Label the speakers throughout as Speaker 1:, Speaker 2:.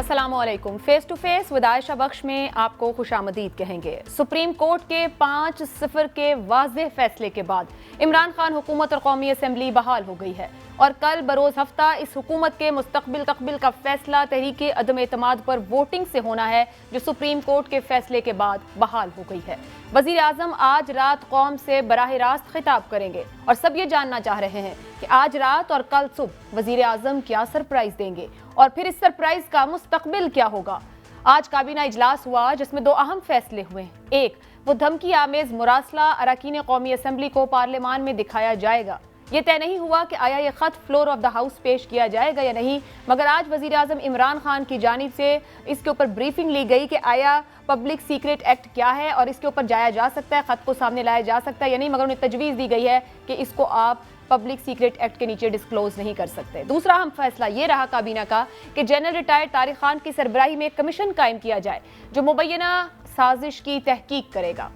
Speaker 1: अस्सलामुअलैकुम। Face to face with Ayesha Bakhsh में आपको खुशामदीद कहेंगे। सुप्रीम कोर्ट के 5-0 के वाज़ेह फैसले के बाद इमरान खान हुकूमत और कौमी असम्बली बहाल हो गई है और कल बरोज़ हफ्ता इस हुकूमत के मुस्तकबिल का फैसला तहरीक अदम एतमाद पर वोटिंग से होना है, जो सुप्रीम कोर्ट के फैसले के बाद बहाल हो गई है। वज़ीर आज़म आज रात कौम से बराह रास्त खिताब करेंगे और सब ये जानना चाह रहे हैं कि आज रात और कल सुबह वज़ीर आज़म क्या सरप्राइज देंगे और फिर इस सरप्राइज का मुस्तकबिल क्या होगा। आज काबीना इजलास हुआ जिसमें 2 अहम फैसले हुए। एक, वो धमकी आमेज मुरासला अरकान कौमी असम्बली को पार्लियामान में दिखाया जाएगा। ये तय नहीं हुआ कि आया ये खत फ्लोर ऑफ द हाउस पेश किया जाएगा या नहीं, मगर आज वज़ीर आज़म इमरान खान की जानिब से इसके ऊपर ब्रीफिंग ली गई कि आया पब्लिक सीक्रेट एक्ट क्या है और इसके ऊपर जाया जा सकता है, खत को सामने लाया जा सकता है या नहीं, मगर उन्हें तजवीज़ दी गई है कि इसको आप पब्लिक सीक्रेट एक्ट के नीचे डिस्क्लोज नहीं कर सकते। दूसरा अहम फैसला ये रहा काबीना का कि जनरल रिटायर्ड तारिक खान की सरबराही में एक कमीशन कायम किया जाए जो मुबैना साजिश की तहकीक करेगा।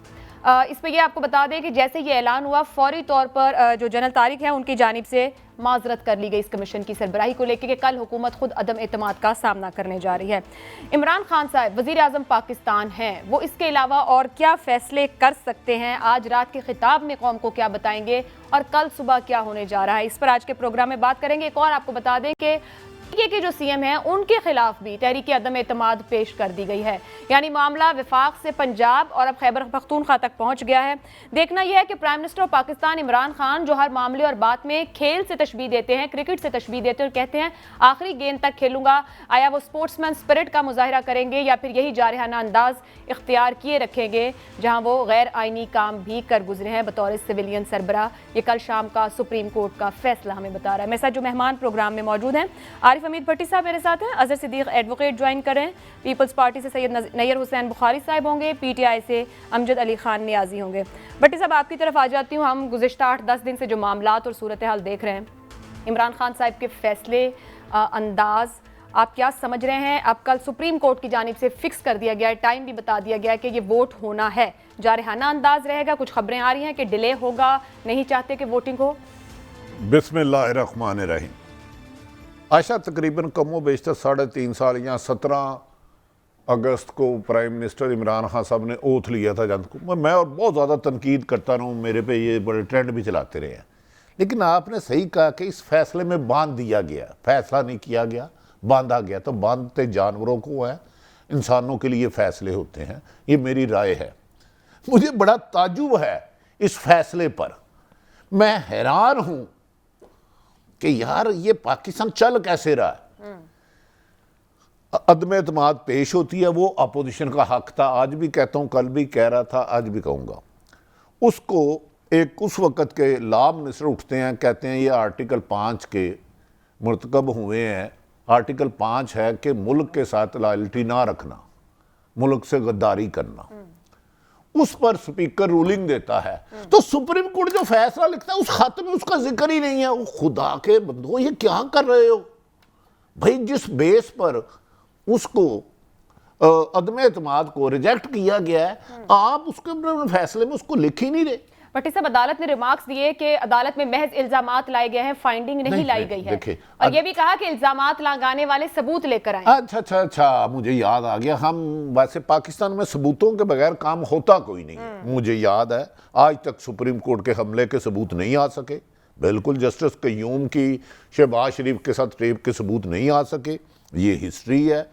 Speaker 1: इस पर यह आपको बता दें कि जैसे ये ऐलान हुआ, फौरी तौर पर जो जनरल तारिक हैं उनकी जानिब से माजरत कर ली गई इस कमीशन की सरबराही को लेकर कि कल हुकूमत खुद अदम एतमाद का सामना करने जा रही है। इमरान खान साहब वज़ीर आज़म पाकिस्तान हैं, वो इसके अलावा और क्या फ़ैसले कर सकते हैं, आज रात के खिताब में कौम को क्या बताएंगे और कल सुबह क्या होने जा रहा है, इस पर आज के प्रोग्राम में बात करेंगे। एक और आपको बता दें कि के जो सीएम हैं उनके खिलाफ भी तहरीक अदम एतमाद पेश कर दी गई है, यानी मामला विफाक से पंजाब और अब खैबर पख्तूनख्वा तक पहुंच गया है। देखना यह है कि prime minister of Pakistan Imran Khan जो हर मामले और बात में खेल से तशबीह देते हैं, क्रिकेट से तशबीह देते हैं और कहते हैं आखिरी गेंद तक खेलूंगा, आया वो स्पोर्ट्समैन स्पिरिट का मुजाहिरा करेंगे या फिर यही जारहाना अंदाज इख्तियार किए रखेंगे जहाँ वो गैर आइनी काम भी कर गुजरे हैं बतौर सिविलियन सरबराह। ये कल शाम का सुप्रीम कोर्ट का फैसला हमें बता रहा है। मेरे साथ जो मेहमान प्रोग्राम में मौजूद हैं, आरिफ हमीद भट्टी साहब मेरे साथ हैं, अजहर सिद्दीक एडवोकेट ज्वाइन कर रहे हैं, पीपल्स पार्टी से सैयद नैयर हुसैन बुखारी साहब होंगे, पीटीआई से अमजद अली खान नियाजी होंगे। भट्टी साहब आपकी तरफ आ जाती हूँ। हम गुज़िश्ता 8-10 दिन से जो मामलात और सूरत हाल देख रहे हैं, इमरान खान साहब के फैसले अंदाज आप क्या समझ रहे हैं? अब कल सुप्रीम कोर्ट की जानिब से फिक्स कर दिया गया है, टाइम भी बता दिया गया है कि ये वोट होना है, जारहाना अंदाज रहेगा, कुछ खबरें आ रही हैं कि डिले होगा, नहीं चाहते कि वोटिंग हो।
Speaker 2: बिस्मिल्लाहिर्रहमानिर्रहीम। आशा तकरीबन कमो बेशतर 3.5 साल या 17 अगस्त को प्राइम मिनिस्टर इमरान खान साहब ने ओथ लिया था जब को मैं और बहुत ज़्यादा तनकीद करता रहा हूँ, मेरे पे ये बड़े ट्रेंड भी चलाते रहे हैं, लेकिन आपने सही कहा कि इस फैसले में बांध दिया गया, फैसला नहीं किया गया, बांधा गया। तो बांधते जानवरों को है, इंसानों के लिए फैसले होते हैं, ये मेरी राय है। मुझे बड़ा ताजुब है इस फैसले पर, मैं हैरान हूँ कि यार ये पाकिस्तान चल कैसे रहा है। अदम एतमाद पेश होती है, वो अपोजिशन का हक था, आज भी कहता हूँ, कल भी कह रहा था, आज भी कहूँगा। उसको एक उस वक़्त के लॉ मिनिस्टर उठते हैं, कहते हैं ये आर्टिकल 5 के मुर्तकब हुए हैं। आर्टिकल 5 है कि मुल्क के साथ लॉयल्टी ना रखना, मुल्क से गद्दारी करना। उस पर स्पीकर रूलिंग देता है, तो सुप्रीम कोर्ट जो फैसला लिखता है उस खत में उसका जिक्र ही नहीं है। वो खुदा के बंदो, ये क्या कर रहे हो भाई? जिस बेस पर उसको अदम एतमाद को रिजेक्ट किया गया है, आप उसके फैसले में उसको लिख ही नहीं रहे।
Speaker 1: भट्टी साहब, अदालत ने रिमार्क्स दिए कि अदालत में महज इल्जामात लाए गए हैं, फाइंडिंग नहीं लाई गई है, और ये भी कहा कि इल्जामात लगाने वाले सबूत लेकर आए।
Speaker 2: अच्छा, मुझे याद आ गया। हम वैसे पाकिस्तान में सबूतों के बगैर काम होता कोई नहीं। मुझे याद है आज तक सुप्रीम कोर्ट के हमले के सबूत नहीं आ सके, बिल्कुल जस्टिस कयूम की शहबाज शरीफ के साथ रेप के सबूत नहीं आ सके, ये हिस्ट्री है।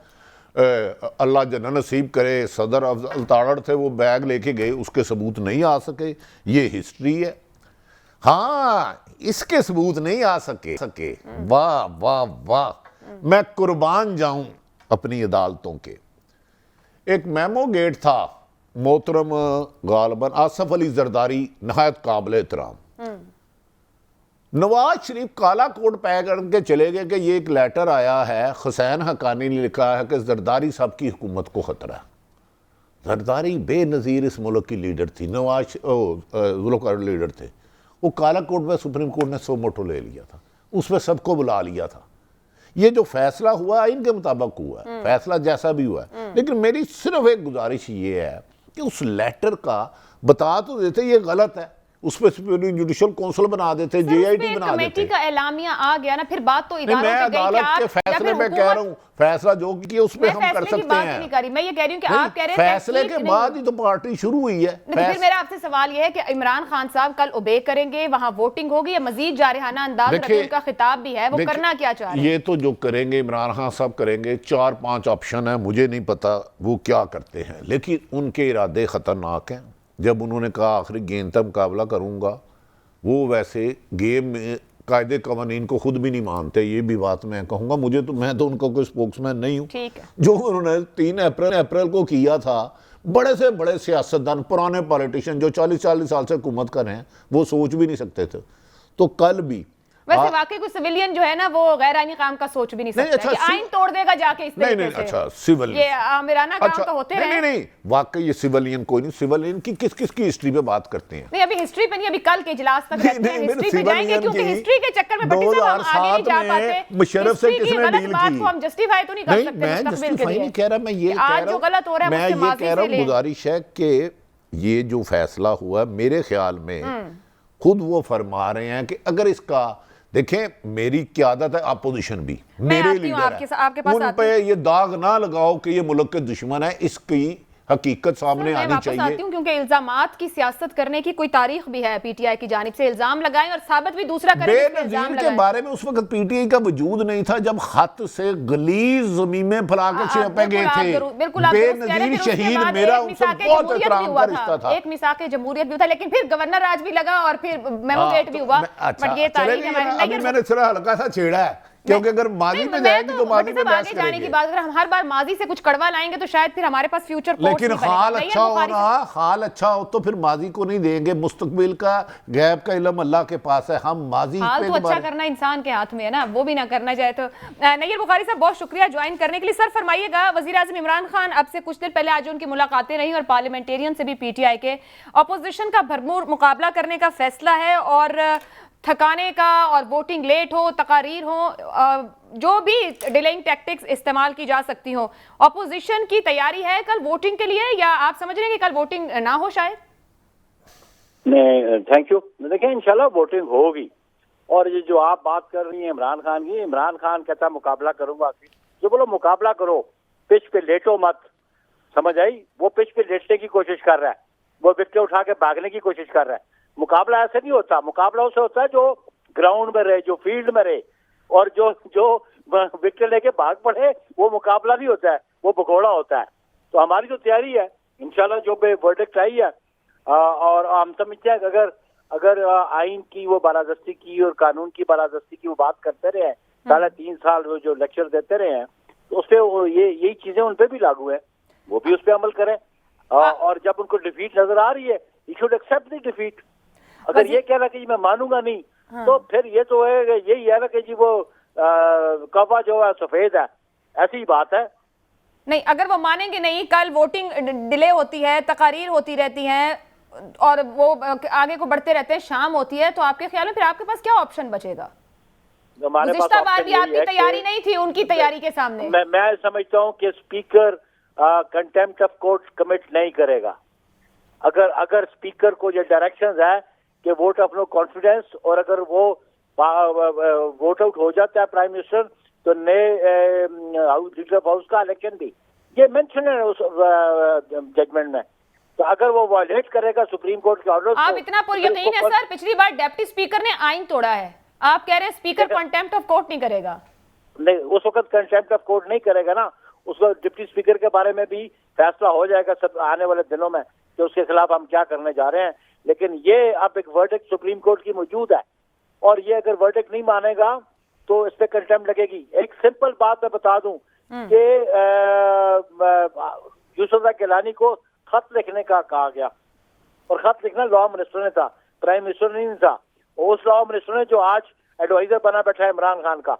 Speaker 2: अल्लाह जन्नत नसीब करे, सदर अफजल तारड़ थे, वो बैग लेके गए, उसके सबूत नहीं आ सके, ये हिस्ट्री है। हाँ, इसके सबूत नहीं आ सके। वाह वाह वाह, मैं कुर्बान जाऊं अपनी अदालतों के। एक मेमो गेट था, मोहतरम गालिबन आसफ अली जरदारी नहायत काबिल एहतराम, नवाज शरीफ काला कोट पै करके चले गए कि ये एक लेटर आया है, हुसैन हक्कानी ने लिखा है कि जरदारी साहब की हुकूमत को खतरा है। जरदारी बेनज़ीर इस मुल्क की लीडर थी, नवाज जुल्फ़िकार लीडर थे। वो काला कोट में सुप्रीम कोर्ट ने सो मोटो ले लिया था, उसमें सबको बुला लिया था। ये जो फैसला हुआ इनके मुताबिक हुआ है, फैसला जैसा भी हुआ है, लेकिन मेरी सिर्फ एक गुजारिश ये है कि उस लेटर का बता तो देते ये गलत है, उस पर सुप्रीम जुडिशियल काउंसिल बना देते, JIT बना
Speaker 1: कमेटी
Speaker 2: देते।
Speaker 1: का एलामिया आ गया ना, फिर बात तो
Speaker 2: नहीं,
Speaker 1: इदारों
Speaker 2: मैं
Speaker 1: पे गई कि
Speaker 2: अदालत
Speaker 1: आप
Speaker 2: के फैसले पे कह रहा हूँ, फैसला जो किया उस पे हम कर सकते हैं।
Speaker 1: नहीं कर रही, मैं ये कह रही हूँ कि आप कह रहे हैं
Speaker 2: फैसले के बाद ही तो पार्टी शुरू हुई है।
Speaker 1: फिर मेरा आपसे सवाल ये है कि इमरान खान साहब कल ओबे करेंगे, वहां वोटिंग होगी या मजीद जारहाना अंदाज रखें, उनका खिताब भी है, वो करना क्या चाह रहे हैं?
Speaker 2: ये तो जो करेंगे इमरान खान साहब करेंगे, 4-5 ऑप्शन है, मुझे नहीं पता वो क्या करते हैं, लेकिन उनके इरादे खतरनाक हैं। जब उन्होंने कहा आखिरी गेंद तक मुकाबला करूंगा, वो वैसे गेम में कायदे कवानीन को खुद भी नहीं मानते, ये भी बात मैं कहूँगा। मैं तो उनका कोई स्पोक्समैन नहीं हूँ।
Speaker 1: ठीक है।
Speaker 2: जो उन्होंने 3 अप्रैल को किया था, बड़े से बड़े सियासतदान, पुराने पॉलिटिशियन जो 40 साल से हुकूमत कर रहे हैं, वो सोच भी नहीं सकते थे। तो कल भी
Speaker 1: वैसे वाकई कोई सिविलियन जो है ना, वो गैर आईनी काम का सोच भी नहीं सकता
Speaker 2: अच्छा,
Speaker 1: कि आइन तोड़ देगा जाके इस तरीके से।
Speaker 2: अच्छा सिविलियन,
Speaker 1: ये आमिराना काम तो होते रहे।
Speaker 2: नहीं, वाकई ये सिविलियन कोई नहीं। सिविलियन की किसकी हिस्ट्री पे बात करते हैं?
Speaker 1: नहीं, अभी हिस्ट्री पे नहीं, अभी कल के इजलास तक रहते हैं, हिस्ट्री पे जाएंगे, क्योंकि हिस्ट्री के चक्कर में भट्टी साहब हम आगे नहीं जा पाते।
Speaker 2: मुशर्रफ से किसने डील की?
Speaker 1: को हम जस्टिफाई तो नहीं कर सकते।
Speaker 2: मैं जस्टिफाई नहीं कह रहा, मैं ये कह
Speaker 1: आज जो गलत हो रहा है,
Speaker 2: मैं ये कह रहा हूँ, गुजारिश है कि ये जो फैसला हुआ, मेरे ख्याल में खुद वो फरमा रहे हैं कि अगर इसका, देखें मेरी क्या आदत है, अपोजिशन भी मेरे लीडर है, उन पे ये दाग ना लगाओ कि ये मुल्क के दुश्मन है, इसकी हकीकत सामने आनी चाहिए।
Speaker 1: आती हूं, क्योंकि इल्जामात की सियासत करने की कोई तारीख भी है PTI की जानिब से, इल्जाम लगाएं और साबित भी दूसरा करें।
Speaker 2: बेनजीर के बारे में उस वक्त PTI का वजूद नहीं था, जब खत से गलीज जमीन में फैला के छिपे गए थे। बेनजीर शहीद मेरा उनसे बहुत एहतराम का रिश्ता था,
Speaker 1: एक मिसाक जमहूरियत भी था, लेकिन फिर गवर्नर राज भी लगा और फिर मेमोरेट भी हुआ।
Speaker 2: बट ये तारीख मैंने सिर्फ हल्का सा छेड़ा है, क्योंकि अगर माजी में जाएंगे तो माजी में बहस
Speaker 1: आगे जाने की बात, अगर हम हर बार माजी से कुछ कड़वा लाएंगे तो शायद फिर हमारे पास फ्यूचर कोर्स
Speaker 2: लेकिन हाल अच्छा हो रहा, हाल अच्छा हो तो फिर माजी को नहीं देंगे, मुस्तकबिल का गैब का इल्म अल्लाह के पास है। हम माजी
Speaker 1: हाल तो अच्छा करना इंसान के हाथ में है ना, वो भी ना करना चाहे तो। नैयर बुखारी साहब, बहुत शुक्रिया ज्वाइन करने के लिए। सर फरमाइएगा, वजीर आज़म इमरान खान अब से कुछ दिन पहले आज उनकी मुलाकातें रही और पार्लियामेंटेरियन से भी PTI के अपोजिशन का भरपूर मुकाबला करने का फैसला है, और थकाने का और वोटिंग लेट हो, तकारीर हो, जो भी डिलेइंग टैक्टिक्स इस्तेमाल की जा सकती हो, अपोजिशन की तैयारी है कल वोटिंग के लिए, या आप समझ रहे हैं कि कल वोटिंग ना हो शायद?
Speaker 3: नहीं, थैंक यू। देखिए इंशाल्लाह वोटिंग होगी। और ये जो आप बात कर रही हैं इमरान खान की, इमरान खान कहता मुकाबला करूंगा, जो बोलो मुकाबला करो, पिच पे लेटो मत, समझ आई? वो पिच पे लेटने की कोशिश कर रहा है, वो विकेट उठा के भागने की कोशिश कर रहा है। मुकाबला ऐसे नहीं होता, मुकाबला उससे होता है जो ग्राउंड में रहे, जो फील्ड में रहे, और जो विकेट लेके भाग पड़े वो मुकाबला नहीं होता है, वो भगोड़ा होता है। तो हमारी जो तैयारी है इंशाल्लाह, जो वर्डिक्ट आई है, और हम समझते हैं कि अगर आइन की वो बालादस्ती की और कानून की बालादस्ती की वो बात करते रहे हैं 3.5 साल वो जो लेक्चर देते रहे हैं, तो उसपे यही चीजें उन पे भी लागू है, वो भी उस पर अमल करें। और जब उनको डिफीट नजर आ रही है, you should accept the defeat. अगर ये कह रहा कि जी मैं मानूंगा नहीं, तो फिर ये तो है, यही है ना कि जी वो कवा जो है सफेद है, ऐसी ही बात है।
Speaker 1: नहीं, अगर वो मानेंगे नहीं, कल वोटिंग डिले होती है, तकारीर होती रहती हैं और वो आगे को बढ़ते रहते हैं, शाम होती है, तो आपके ख्याल में फिर आपके पास क्या ऑप्शन बचेगा? गुज़िश्ता बार भी आपकी तैयारी नहीं थी उनकी तैयारी के सामने।
Speaker 3: मैं समझता हूँ कि speaker contempt of court commit नहीं करेगा। अगर स्पीकर को ये डायरेक्शंस है कि वोट ऑफ नो कॉन्फिडेंस, और अगर वो वोट आउट हो जाता है प्राइम मिनिस्टर, तो नए लीडर ऑफ हाउस का इलेक्शन भी, ये मेंशन है उस जजमेंट में। तो अगर वो वायलेट करेगा सुप्रीम कोर्ट के ऑर्डर,
Speaker 1: आप इतना पुरयकीन है सर? पिछली बार डिप्टी स्पीकर ने आइन तोड़ा है, आप कह रहे हैं स्पीकर कंटेम्प्ट ऑफ कोर्ट नहीं करेगा?
Speaker 3: नहीं, उस वक्त कंटेम्प्ट ऑफ कोर्ट नहीं करेगा ना, उस वक्त डिप्टी स्पीकर के बारे में भी फैसला हो जाएगा सब आने वाले दिनों में कि उसके खिलाफ हम क्या करने जा रहे हैं। लेकिन ये अब एक वर्डिक्ट सुप्रीम कोर्ट की मौजूद है, और ये अगर वर्डिक्ट नहीं मानेगा तो इस पे कंटेम्प्ट लगेगी। एक सिंपल बात मैं बता दूं कि यूसुफ गिलानी को खत लिखने का कहा गया, और खत लिखना लॉ मिनिस्टर ने था, प्राइम मिनिस्टर ने नहीं था। उस लॉ मिनिस्टर ने जो आज एडवाइजर बना बैठा है इमरान खान का,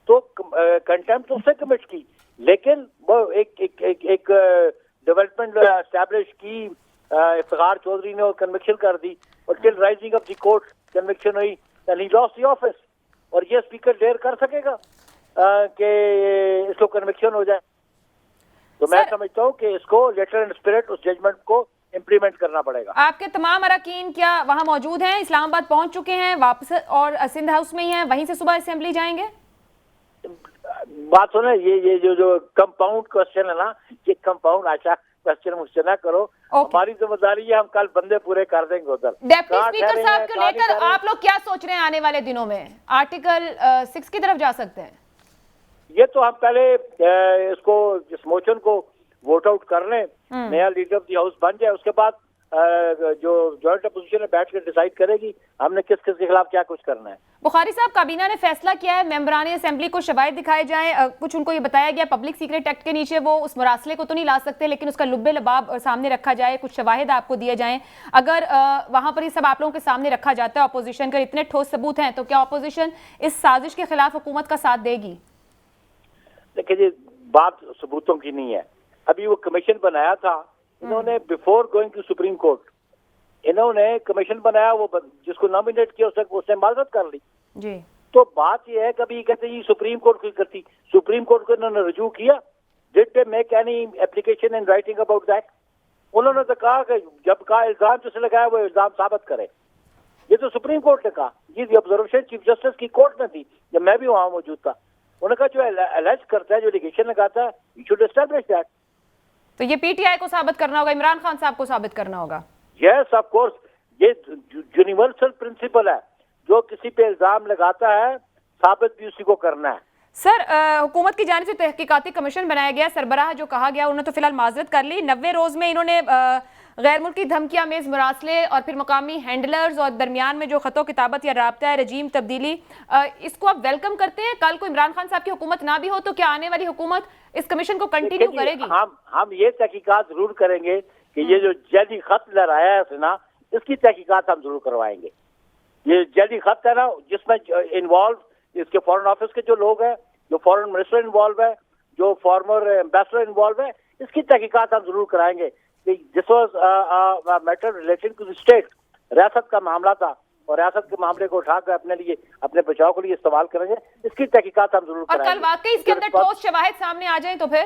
Speaker 3: तो कंटेम्प्ट उससे कमिट की, लेकिन वो एक डेवलपमेंट एस्टैब्लिश की, इफ्तिखार चौधरी ने कन्विक्शन कर दी, और till rising of the court conviction हुई, and he lost the office. और ये स्पीकर डेयर कर सकेगा कि इसको कन्विक्शन हो जाए? तो मैं समझता हूँ कि इसको लेटर एंड स्पिरिट उस जजमेंट को इम्प्लीमेंट करना पड़ेगा।
Speaker 1: आपके तमाम अरकान क्या वहां मौजूद हैं, इस्लामाबाद पहुंच चुके हैं वापस और सिंध हाउस में ही हैं, वहीं से सुबह असेंबली जाएंगे?
Speaker 3: बात सुने, ये जो कंपाउंड क्वेश्चन है ना, ये कंपाउंड आशा क्वेश्चन मुझसे ना करो। हमारी जिम्मेदारी है, हम कल बंदे पूरे कर देंगे उधर।
Speaker 1: डेप्टी स्पीकर साहब को लेकर आप लोग क्या सोच रहे हैं आने वाले दिनों में? आर्टिकल 6 की तरफ जा सकते हैं?
Speaker 3: ये तो हम पहले इसको इस मोशन को वोट आउट कर लें, नया लीडर ऑफ द हाउस बन जाए, उसके बाद जो जॉइंट अपोजिशन है बैठ कर डिसाइड करेगी हमने किस किस के खिलाफ क्या कुछ करना है।
Speaker 1: बुखारी साहब, काबीना ने फैसला किया है मेंबरान असेंबली को शवाहिद दिखाए जाएं, कुछ उनको ये बताया गया पब्लिक सीक्रेट एक्ट के नीचे वो उस मरासले को तो नहीं ला सकते, लेकिन उसका लुब्बे लबाब सामने रखा जाए, कुछ शवाहिद आपको दिए जाएं। अगर वहां पर ये सब आप लोगों के सामने रखा जाता है अपोजिशन का, इतने ठोस सबूत हैं, तो क्या अपोजिशन इस साजिश के खिलाफ हुकूमत का साथ देगी?
Speaker 3: देखिए जी, बात सबूतों की नहीं है। अभी वो कमीशन बनाया था इन्होंने, before going to Supreme Court इन्होंने कमीशन बनाया, वो जिसको नॉमिनेट किया उसने माजरत कर ली
Speaker 1: जी।
Speaker 3: तो बात यह है, कभी कहते हैं सुप्रीम कोर्ट की करती, सुप्रीम कोर्ट को इन्होंने रजू किया, did they make any application in writing about that? उन्होंने तो कहा कि जब कहा इल्जाम जिसने लगाया वो इल्जाम साबित करे। ये तो सुप्रीम कोर्ट ने कहा, ये ऑब्जर्वेशन चीफ जस्टिस की कोर्ट में थी जब मैं भी वहां मौजूद था। उन्होंने कहा जो एलेज करता है, जो एलिगेशन लगाता है, यू शुड एस्टैब्लिश दैट।
Speaker 1: तो ये पीटीआई को साबित करना होगा, इमरान खान साहब को साबित करना होगा।
Speaker 3: यस ऑफ कोर्स, ये यूनिवर्सल प्रिंसिपल है, जो किसी पे इल्जाम लगाता है साबित भी उसी को करना है।
Speaker 1: सर, हुकूमत की जानिब से तहकीकाती कमीशन बनाया गया, सरबराह जो कहा गया उन्होंने तो फिलहाल माजरत कर ली। 90 रोज में इन्होंने गैर मुल्की धमकियां मेज मरासले और फिर मकामी हैंडलर्स और दरमियान में जो खतो किताबत या राब्ता है, रजीम तब्दीली, इसको आप वेलकम करते हैं? कल को इमरान खान साहब की हुकूमत ना भी हो तो क्या आने वाली हुकूमत इस कमीशन को कंटिन्यू करेगी?
Speaker 3: हम ये तहकीकात जरूर करेंगे कि ये जो जैली खत लहराया है ना, इसकी तहकीकात हम जरूर करवाएंगे। ये जैली खत है ना, जिसमें इन्वॉल्व इसके फॉरेन ऑफिस के जो लोग हैं, जो फॉरेन मिनिस्टर इन्वॉल्व है, जो फॉर्मर एम्बेसडर इन्वॉल्व है, इसकी तहकीकात हम जरूर कराएंगे। This was matter related to the state, रियासत का मामला था और रियासत के मामले को उठाकर अपने लिए, अपने बचाव के लिए इस्तेमाल करेंगे। इसकी तहकीकात हम जरूर कराएंगे।
Speaker 1: और कल वाकई इसके अंदर ठोस शवाहिद सामने आ जाए तो फिर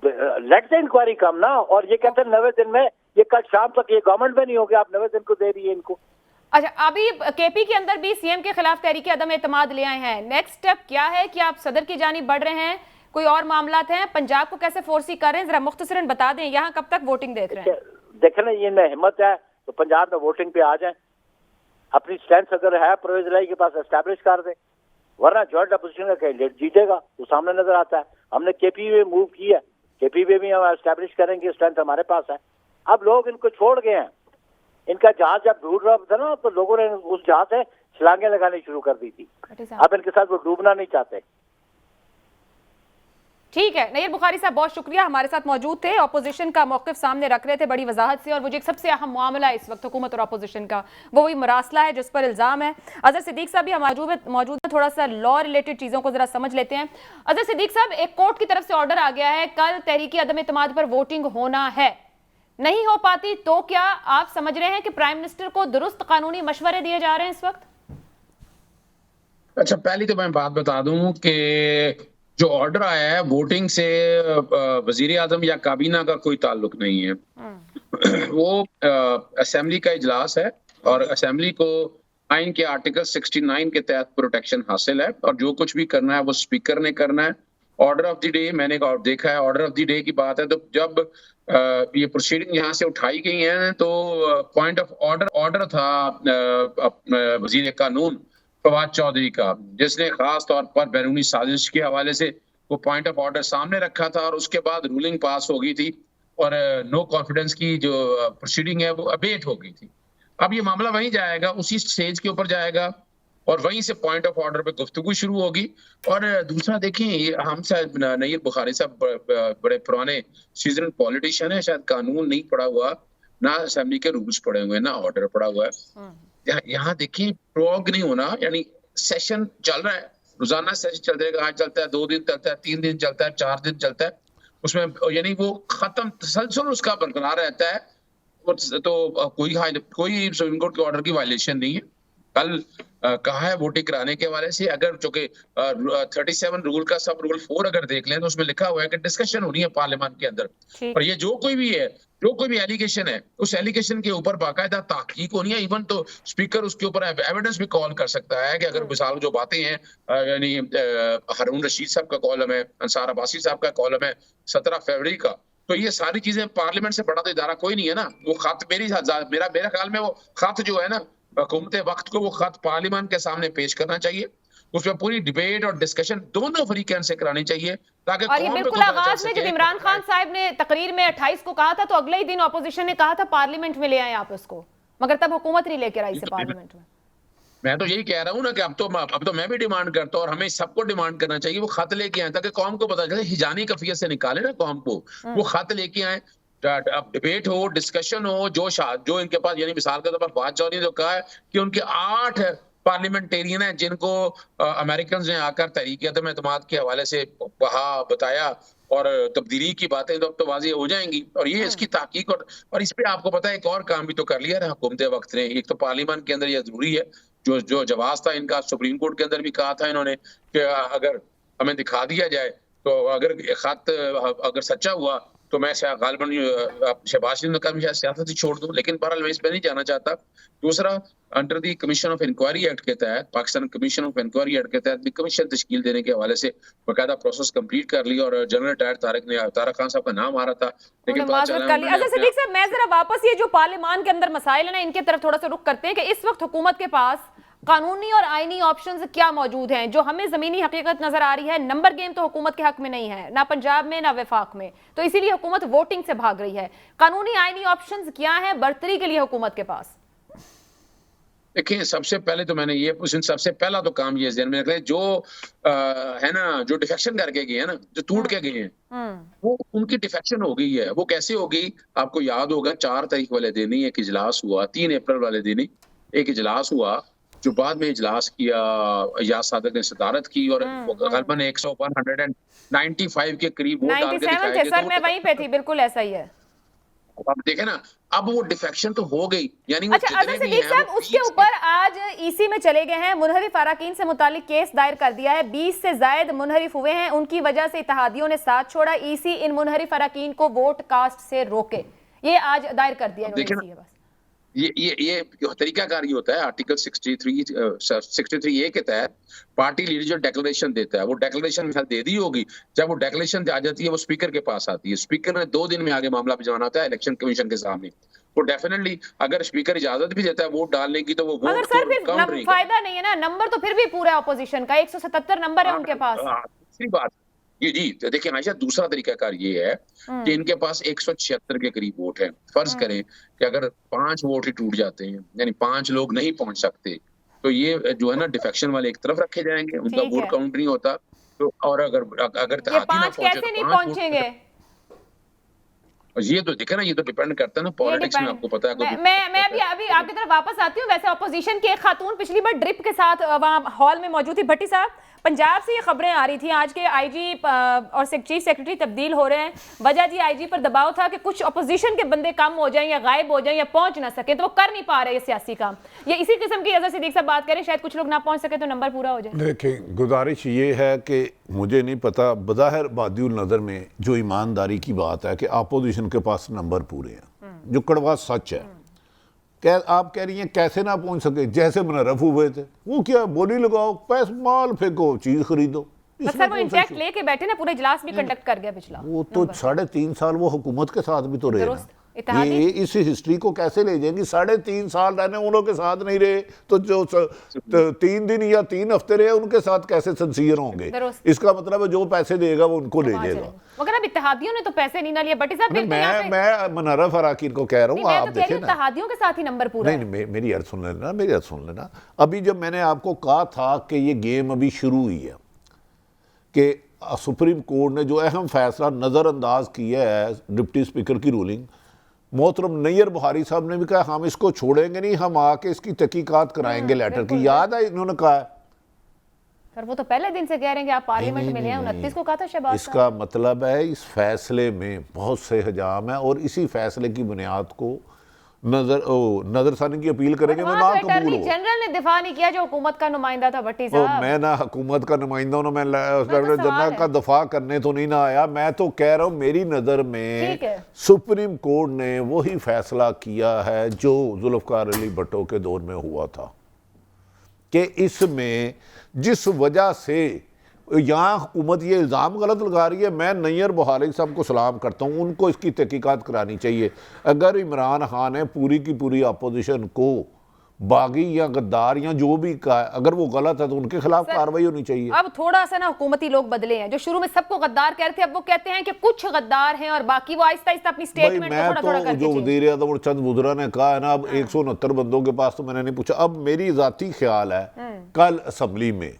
Speaker 3: लेट द इंक्वायरी कम ना। और ये कहते हैं 90 दिन में, ये कल शाम तक ये गवर्नमेंट में नहीं हो गया, आप 90 दिन को दे रही है इनको।
Speaker 1: अच्छा, अभी केपी के अंदर भी सीएम के खिलाफ तहरीक अदम एतमाद ले आए हैं, नेक्स्ट स्टेप क्या है? कि आप सदर की जानिब बढ़ रहे हैं, कोई और मामला हैं? पंजाब को कैसे फोर्सी कर रहे हैं, जरा मुख्तसरन बता दें। यहाँ कब तक वोटिंग देख रहे हैं?
Speaker 3: देखें ना, ये में हिम्मत है तो पंजाब में वोटिंग पे आ जाए, अपनी स्ट्रेंथ अगर है परवेज इलाही के पास एस्टैब्लिश कर दे, वरना जॉइंट अपोजिशन का कैंडिडेट जीतेगा वो सामने नजर आता है। हमने केपी में मूव किया, केपी में भी हम एस्टैब्लिश करेंगे, स्ट्रेंथ हमारे पास है। अब लोग इनको छोड़ गए हैं, इनका जहाज जब डूब रहा था ना तो लोगों ने उस जहाज से छलांगे लगानी शुरू कर दी थी। अब इनके साथ वो डूबना नहीं चाहते।
Speaker 1: ठीक है, नईर बुखारी साहब बहुत शुक्रिया, हमारे साथ मौजूद थे, अपोजिशन का मौक़िफ़ सामने रख रहे थे बड़ी वजाहत से। और मुझे एक सबसे अहम मामला है इस वक्त हुकूमत और अपोजिशन का, वो वही मरासला है जिस पर इल्ज़ाम है। अजहर सिद्दीक साहब भी मौजूद है, थोड़ा सा लॉ रिलेटेड चीज़ों को जरा समझ लेते हैं। अजहर सिद्दीक साहब, एक कोर्ट की तरफ से ऑर्डर आ गया है, कल तहरीक अदम एतमाद पर वोटिंग होना है, नहीं हो पाती तो क्या आप समझ रहे हैं कि प्राइम मिनिस्टर को दुरुस्त कानूनी मशवरे दिए जा रहे हैं इस वक्त?
Speaker 4: अच्छा, पहली तो मैं बात बता दूं कि जो ऑर्डर आया है वोटिंग से वजीर आजम या काबीना का कोई ताल्लुक नहीं है। वो असेंबली का इजलास है और असेंबली को आइन के आर्टिकल 69 के तहत प्रोटेक्शन हासिल है और जो कुछ भी करना है वो स्पीकर ने करना है। ऑर्डर ऑफ द डे मैंने देखा है, ऑर्डर ऑफ द डे की बात है तो जब ये प्रोसीडिंग यहाँ से उठाई गई है तो पॉइंट ऑफ ऑर्डर था वजीर कानून फवाद चौधरी का, जिसने खास तौर पर बैरूनी साजिश के हवाले से वो पॉइंट ऑफ ऑर्डर सामने रखा था और उसके बाद रूलिंग पास हो गई थी और नो कॉन्फिडेंस की जो प्रोसीडिंग है वो अबेट हो गई थी। अब ये मामला वहीं जाएगा, उसी स्टेज के ऊपर जाएगा और वहीं से पॉइंट ऑफ ऑर्डर पे गुफ्तगू शुरू होगी। और दूसरा देखें, हम शायद नईर बुखारी साहब बड़े पुराने सीजनल पॉलिटिशियन है, शायद कानून नहीं पढ़ा हुआ, ना असेंबली के रूल्स पढ़े हुए, ना ऑर्डर पढ़ा हुआ है। यहाँ देखिए प्रोग नहीं होना, यानी सेशन चल रहा है, रोजाना सेशन चल रहेगा, आज चलता है, 2 दिन चलता है, 3 दिन चलता है, 4 दिन चलता है, उसमें यानी वो खत्म तसलसल उसका बरकरार रहता है। तो कोई सुप्रीम कोर्ट के ऑर्डर की वायलेशन नहीं है। कल कहा है वोटिंग कराने के हवाले से। अगर चूंकि 37 रूल का सब रूल 4 अगर देख लें तो उसमें लिखा हुआ है कि डिस्कशन होनी है पार्लियामेंट के अंदर, और ये जो कोई भी है, जो कोई भी एलिगेशन है, उस एलिगेशन के ऊपर बाकायदा तहकीक होनी है। इवन तो स्पीकर उसके ऊपर एविडेंस भी कॉल कर सकता है कि अगर मिसाल जो बातें हैं, यानी हारून रशीद साहब का कॉलम है, अंसार अब्बासी साहब का कॉलम है 17 फरवरी का, तो ये सारी चीजें, पार्लियामेंट से बड़ा तो इदारा कोई नहीं है ना। वो खत मेरा ख्याल में वो खत जो है ना, हुकूमत वक्त को वो खत पार्लियामेंट के सामने पेश करना चाहिए, उसमें पूरी डिबेट और डिस्कशन दोनों फरीकैन से करानी चाहिए, ताकि
Speaker 1: और ये बिल्कुल आगाज में जब इमरान खान साहब ने तकरीर में 28 को कहा था तो अगले ही दिन ऑपोजिशन ने कहा था पार्लियामेंट में ले आए आप उसको, मगर तब हुकूमत नहीं लेकर आई से पार्लियामेंट में।
Speaker 4: मैं तो यही कह रहा हूँ ना कि अब तो मैं भी डिमांड करता हूँ और हमें सबको डिमांड करना चाहिए वो खत लेके आए, ताकि कौम को पता चले, हिजानी कफियत से निकाले ना कौम को, वो खत लेके आए, अब डिबेट हो, डिस्कशन हो, जो इनके पास, यानी मिसाल के तौर पर फवाद चौधरी ने जो कहा है कि उनके 8 पार्लियामेंटेरियन हैं जिनको अमेरिकन ने आकर तहरीक अदम एतमाद के हवाले से कहा, बताया, और तब्दीली की बातें तो वाज़ेह हो जाएंगी, और ये इसकी तहकीक, और इस पे आपको पता है एक और काम भी तो कर लिया है हुकूमत वक्त ने। एक तो पार्लियामेंट के अंदर ये जरूरी है, जो जवाब था इनका, सुप्रीम कोर्ट के अंदर भी कहा था इन्होंने कि अगर हमें दिखा दिया जाए तो अगर खत अगर सच्चा हुआ तो मैं गालिबन शहबाज शरीफ ने कहा मैं सियासत ही छोड़ दूं, लेकिन बहरहाल मैं इस पर नहीं जाना चाहता। दूसरा, under the Commission of Inquiry Act के तहत, Pakistan Commission of Inquiry Act के तहत भी कमीशन तश्कील देने के हवाले से बाकायदा प्रोसेस कंप्लीट कर लिया, और जनरल तारिक खान साहब का नाम आ रहा था, लेकिन
Speaker 1: सिद्दीक साहब, मैं जरा वापस ये जो पार्लियामान के अंदर मसाइल है ना, इनके तरफ थोड़ा सा रुख करते हैं कि इस वक्त हुकूमत के पास कानूनी और आईनी ऑप्शंस क्या मौजूद हैं जो हमें जमीनी हकीकत नजर आ रही है। नंबर गेम तो हुकूमत के हक में नहीं है, ना पंजाब में ना वफाक में, तो इसीलिए हुकूमत वोटिंग से भाग रही है। कानूनी आईनी ऑप्शंस क्या हैं बर्तरी के लिए हुकूमत के पास?
Speaker 4: देखिए, सबसे पहले तो मैंने ये सबसे पहला तो काम ये ज़हन में रखें, जो है ना, जो डिफेक्शन करके गए हैं ना, जो टूट के गए हैं, वो उनकी डिफेक्शन हो गई है। वो कैसे हो गई, आपको याद होगा 4 तारीख वाले दिन ही एक इजलास हुआ, 3 अप्रैल वाले दिन ही एक इजलास हुआ, जो बाद में इजलास किया याद सादक ने सदारत की, और गलबन 195 के करीब वोट डाल के दिखाए गए।
Speaker 1: सर मैं वहीं पे थी, बिल्कुल ऐसा ही है।
Speaker 4: अब देखें ना, अब वो डिफेक्शन तो हो गई, यानी
Speaker 1: अच्छा सिद्दीक साहब, उसके ऊपर आज ईसी में चले गए हैं, मुनहरिफ अराकीन से मुतालिक केस दायर कर दिया है। 20 से ज्यादा मुनहरिफ हुए हैं, उनकी वजह से इत्तेहादियों ने साथ छोड़ा। ईसी इन मुनहरिफ अराकीन को वोट कास्ट से रोके, ये आज दायर कर दिया है।
Speaker 4: ये तरीकाकार ये होता है, आर्टिकल 63A के तहत पार्टी लीडर जो डिक्लेरेशन देता है, वो डिक्लेरेशन दे दी होगी, जब वो डिक्लेरेशन आ जाती है वो स्पीकर के पास आती है, स्पीकर ने 2 दिन में आगे मामला भिजवाना होता है इलेक्शन कमीशन के सामने। वो डेफिनेटली अगर स्पीकर इजाजत भी देता है वोट डालने की, तो वो
Speaker 1: वोट सर फिर फायदा नहीं है ना, नंबर तो फिर भी पूरा ऑपोजिशन का 177 नंबर है उनके पास।
Speaker 4: दूसरी बात जी तो देखिए आयशा, दूसरा तरीकाकार ये है कि इनके पास 176 के करीब वोट है। फर्ज करें कि अगर 5 वोट ही टूट जाते हैं, यानी 5 लोग नहीं पहुंच सकते, तो ये जो है ना डिफेक्शन वाले एक तरफ रखे जाएंगे, उनका वोट काउंट नहीं होता। तो और अगर
Speaker 1: 5 कैसे नहीं पहुंचेंगे,
Speaker 4: ये तो देखा ना, ये तो डिपेंड करता है ना पॉलिटिक्स में, आपको पता है।
Speaker 1: मैं अभी आपकी तरफ वापस आती हूँ। वैसे ऑपोजिशन की एक खातून पिछली बार ड्रिप के साथ वहां हॉल में मौजूद थी। भट्टी साहब, पंजाब से ये खबरें आ रही थी आज के आईजी और चीफ सेक्रेटरी तब्दील हो रहे हैं, वजह जी आईजी पर दबाव था कि कुछ ऑपोजिशन के बंदे कम हो जाएं या गायब हो जाएं या पहुंच ना सके, तो वो कर नहीं पा रहे ये सियासी काम। ये इसी किस्म की अजहर सिद्दीक साहब बात करें, शायद कुछ लोग ना पहुंच सके तो नंबर पूरा हो जाए।
Speaker 2: देखें, गुजारिश ये है कि मुझे नहीं पता, बज़ाहिर बादिउल नज़र में जो ईमानदारी की बात है कि अपोजिशन के पास नंबर पूरे हैं, जो कड़वा सच है। आप कह रही हैं कैसे ना पहुंच सके, जैसे मुनर्रफ हुए थे, वो क्या बोली लगाओ, पैसे माल फेंको, चीज खरीदो।
Speaker 1: सर वो इंटैक्ट लेके बैठे ना, पूरे इजलास भी कंडक्ट कर गया पिछला।
Speaker 2: वो तो 3.5 साल वो हुकूमत के साथ भी तो रहे ना, ये इस हिस्ट्री को कैसे ले जाएंगी? 3.5 साल रहने उन के साथ नहीं रहे, तो जो 3 दिन या 3 हफ्ते रहे उनके साथ कैसे सिंसियर होंगे? इसका मतलब है जो पैसे देगा वो उनको ले लेगा।
Speaker 1: मगर अब इत्तेहादियों ने तो पैसे नहीं ना लिए। भट्टी साहब,
Speaker 2: मैं मुनर्रफ अराकीन को कह रहा हूँ, आप देखें ना,
Speaker 1: इत्तेहादियों के साथ ही नंबर पूरा
Speaker 2: नहीं, मेरी अर्ज सुन लेना। अभी जब मैंने आपको कहा था कि ये गेम अभी शुरू हुई है, कि सुप्रीम कोर्ट ने जो अहम फैसला नज़रअंदाज किया है डिप्टी स्पीकर की रूलिंग, मोहतरम नैयर बुहारी साहब ने भी कहा हम इसको छोड़ेंगे नहीं, हम आके इसकी तहकीकात कराएंगे लेटर की। याद है इन्होंने कहा है
Speaker 1: सर, वो तो पहले दिन से कह रहे हैं कि आप पार्लियामेंट में ले आए, 29 को कहा था शहबाज।
Speaker 2: इसका मतलब है इस फैसले में बहुत से हजाम है, और इसी फैसले की बुनियाद को नजरसानी की अपील करेंगे तो ना कबूल
Speaker 1: अटॉर्नी
Speaker 2: हो।
Speaker 1: जनरल ने दिफा नहीं किया जो हुकूमत का नुमाइंदा था भट्टी साहब।
Speaker 2: मैं ना हुकूमत का नुमाइंदा हूं ना मैं
Speaker 1: तो
Speaker 2: जनरल का दफा करने तो नहीं ना आया। मैं तो कह रहा हूं मेरी नज़र में
Speaker 1: ठीक है।
Speaker 2: सुप्रीम कोर्ट ने वही फैसला किया है जो जुल्फकार अली भट्टो के दौर में हुआ था कि इसमें जिस वजह से यहाँ हुकूमत ये इल्ज़ाम गलत लगा रही है, मैं नैयर बुहारी साहब को सलाम करता हूँ, उनको इसकी तहकीकात करानी चाहिए। अगर इमरान खान ने पूरी की पूरी अपोजिशन को बागी या गद्दार या जो भी कहा, अगर वो गलत है तो उनके खिलाफ कार्रवाई होनी चाहिए।
Speaker 1: अब थोड़ा सा ना हुकूमती लोग बदले हैं, जो शुरू में सबको गद्दार कह रहे थे अब वो कहते हैं कि कुछ गद्दार हैं और बाकी वो आहिस्ता आहिस्ता अपनी स्टेटमेंट को थोड़ा थोड़ा करके
Speaker 2: जो वज़ीर आज़म और चंद वज़रा ने कहा है ना, अब 169 बंदों के पास तो मैंने नहीं पूछा। अब मेरी ज़ाती ख्याल है कल असम्बली में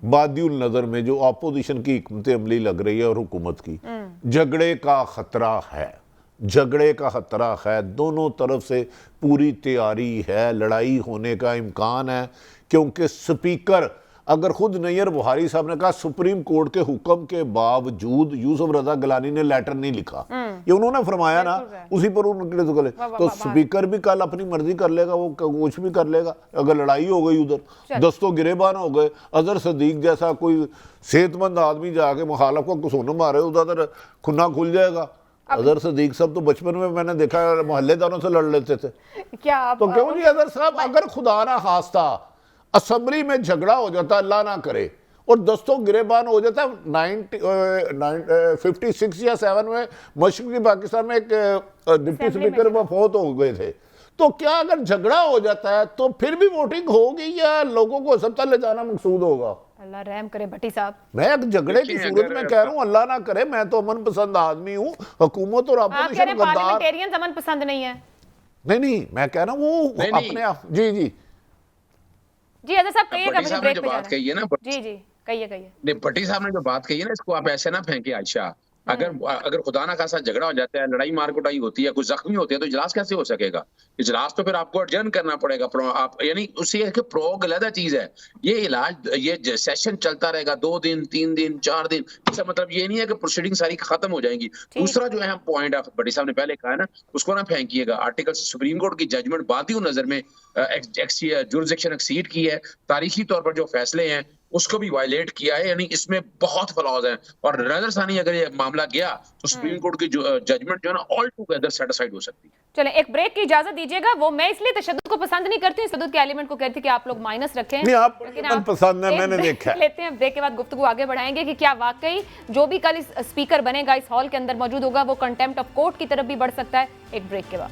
Speaker 2: बादिउल नज़र में जो अपोजिशन की हिकमत अमली लग रही है और हुकूमत की, झगड़े का खतरा है, झगड़े का खतरा है। दोनों तरफ से पूरी तैयारी है, लड़ाई होने का इम्कान है, क्योंकि स्पीकर अगर खुद नैयर बुहारी साहब ने कहा सुप्रीम कोर्ट के हुक्म के बावजूद यूसुफ रजा गिलानी ने लेटर नहीं लिखा, ये उन्होंने फरमाया ना, उसी पर उन्होंने तो स्पीकर भी कल अपनी मर्जी कर लेगा, वो कुछ भी कर लेगा। अगर लड़ाई हो गई उधर दस्तों गिरेबान हो गए, अजहर सदीक जैसा कोई सेहतमंद आदमी जाके मुखालफ को कुसून मारे, उधर खुन्ना खुल जाएगा। अजहर सदीक साहब तो बचपन में मैंने देखा मोहल्लेदारों से लड़ लेते थे।
Speaker 1: क्या आप,
Speaker 2: तो क्यों जी अजहर साहब, अगर खुदा ना खास्ता असेंबली में झगड़ा हो जाता, अल्लाह ना करे, और दस्तों गिरेबान हो जाता, 56 या 7 में मशरक़ी पाकिस्तान में एक डिप्टी स्पीकर वफात हो गए थे, तो क्या अगर झगड़ा हो जाता है तो फिर भी वोटिंग होगी या लोगों को अस्पताल ले जाना मकसूद होगा?
Speaker 1: अल्लाह रहम करे भट्टी साहब।
Speaker 2: मैं एक झगड़े की सूरत में कह रहा हूँ, अल्लाह ना करे, मैं तो अमन पसंद आदमी हूँ, हुकूमत और अपोजिशन
Speaker 1: पार्लियामेंटेरियंस अमन पसंद नहीं है।
Speaker 2: नहीं, मैं कह रहा हूँ वो अपने आप। जी जी
Speaker 1: जी अजहर साहब कहिएगा,
Speaker 4: मुझे ब्रेक पे बात कही है ना।
Speaker 1: जी जी कहिए।
Speaker 4: नहीं, भट्टी साहब ने जो बात कही है ना, इसको आप ऐसे ना फेंके आयशा। अगर खुदा ना खासा झगड़ा हो जाता है, लड़ाई मार कुटाई होती है, कुछ जख्मी होते हैं, तो इजलास कैसे हो सकेगा? इजलास तो फिर आपको अर्जन करना पड़ेगा। आप यानी उससे है कि प्रोग अलग चीज है। ये इलाज, ये सेशन चलता रहेगा 2 दिन 3 दिन 4 दिन, इसका मतलब ये नहीं है कि प्रोसीडिंग सारी खत्म हो जाएंगी। दूसरा जो अहम पॉइंट भट्टी साहब ने पहले कहा है ना, उसको ना फेंकिएगा। आर्टिकल सुप्रीम कोर्ट की जजमेंट बादी नजर में जुरिसडिक्शन एक्सीड की है, तारीखी तौर पर जो फैसले हैं उसको भी वायलेट किया है, यानी इसमें बहुत फ्लॉज हैं। और नजरसानी अगर ये मामला गया तो सुप्रीम कोर्ट की जजमेंट जो है ना ऑल टुगेदर सेटिस्फाइड हो सकती है।
Speaker 1: चलें एक ब्रेक की इजाजत दीजिएगा। वो मैं इसलिए तशद्दुद को पसंद नहीं करती हूँ, तशद्दुद के एलिमेंट को कहती कि आप लोग माइनस रखें।
Speaker 2: नहीं, आप पसंद है, मैंने देखा है।
Speaker 1: लेते हैं ब्रेक के बाद गुफ्तगू आगे बढ़ाएंगे कि क्या वाकई जो भी कल इस स्पीकर बनेगा, इस हॉल के अंदर मौजूद होगा, वो कंटेम्प्ट ऑफ कोर्ट की तरफ भी बढ़ सकता है। एक ब्रेक के बाद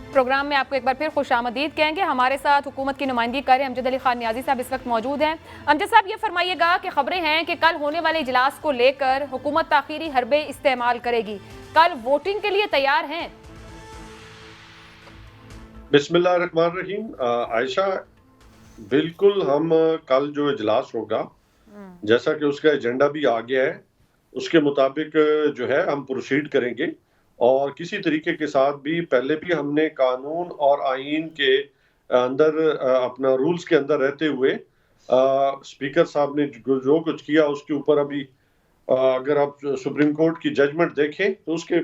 Speaker 1: प्रोग्राम में आपको एक बार फिर खुशामदीद कहेंगे। हमारे साथ हुकूमत की नुमाइंदगी कर रहे अमजद अली खान नियाजी साहब इस वक्त मौजूद हैं। अमजद साहब ये फरमाइएगा कि खबरें हैं कि कल होने वाले इजलास को लेकर हुकूमत ताखीरी हरबे इस्तेमाल करेगी, कल वोटिंग के लिए तैयार हैं?
Speaker 5: बिस्मिल्लाहिर्रहमानिर्रहीम। आयशा, बिल्कुल हम कल जो इजलास होगा, जैसा कि उसका एजेंडा भी आ गया है, उसके मुताबिक जो है हम प्रोसीड करेंगे। और किसी तरीके के साथ भी पहले भी हमने कानून और आईन के अंदर अपना रूल्स के अंदर रहते हुए स्पीकर साहब ने जो कुछ किया उसके ऊपर अभी अगर आप सुप्रीम कोर्ट की जजमेंट देखें तो उसके,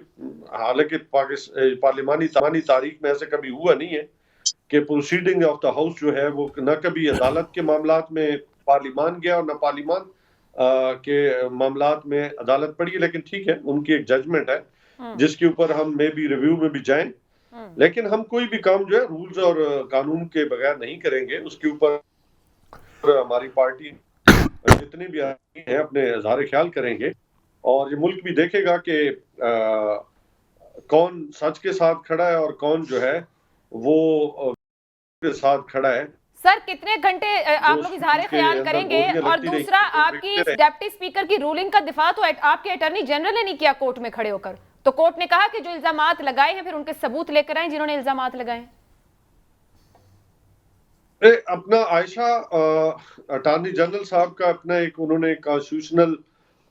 Speaker 5: हालांकि पार्लिमानी तारीख में ऐसे कभी हुआ नहीं है कि प्रोसीडिंग ऑफ द हाउस जो है वो न कभी अदालत के मामलात में पार्लिमान गया और न पार्लिमान के मामलात में अदालत पड़ी। लेकिन ठीक है, उनकी एक जजमेंट है जिसके ऊपर हम मे भी रिव्यू में भी जाएं, लेकिन हम कोई भी काम जो है रूल्स और कानून के बगैर नहीं करेंगे। उसके ऊपर हमारी पार्टी जितने भी आदमी हैं अपने इज़हार ख्याल करेंगे और ये मुल्क भी देखेगा कि कौन सच के साथ खड़ा है और कौन जो है वो के साथ खड़ा है।
Speaker 1: सर कितने घंटे आप लोग इजहार ख्याल करेंगे? और दूसरा, आपकी डिप्टी स्पीकर की रूलिंग का दिफा तो आपके अटॉर्नी जनरल ने नहीं किया कोर्ट में खड़े होकर, तो कोर्ट ने कहा कि जो इल्जामात लगाए हैं फिर उनके सबूत लेकर आए जिन्होंने इल्जामात लगाए।
Speaker 5: अपना आयशा, अटॉर्नी जनरल साहब का अपना एक उन्होंने कॉन्स्टिट्यूशनल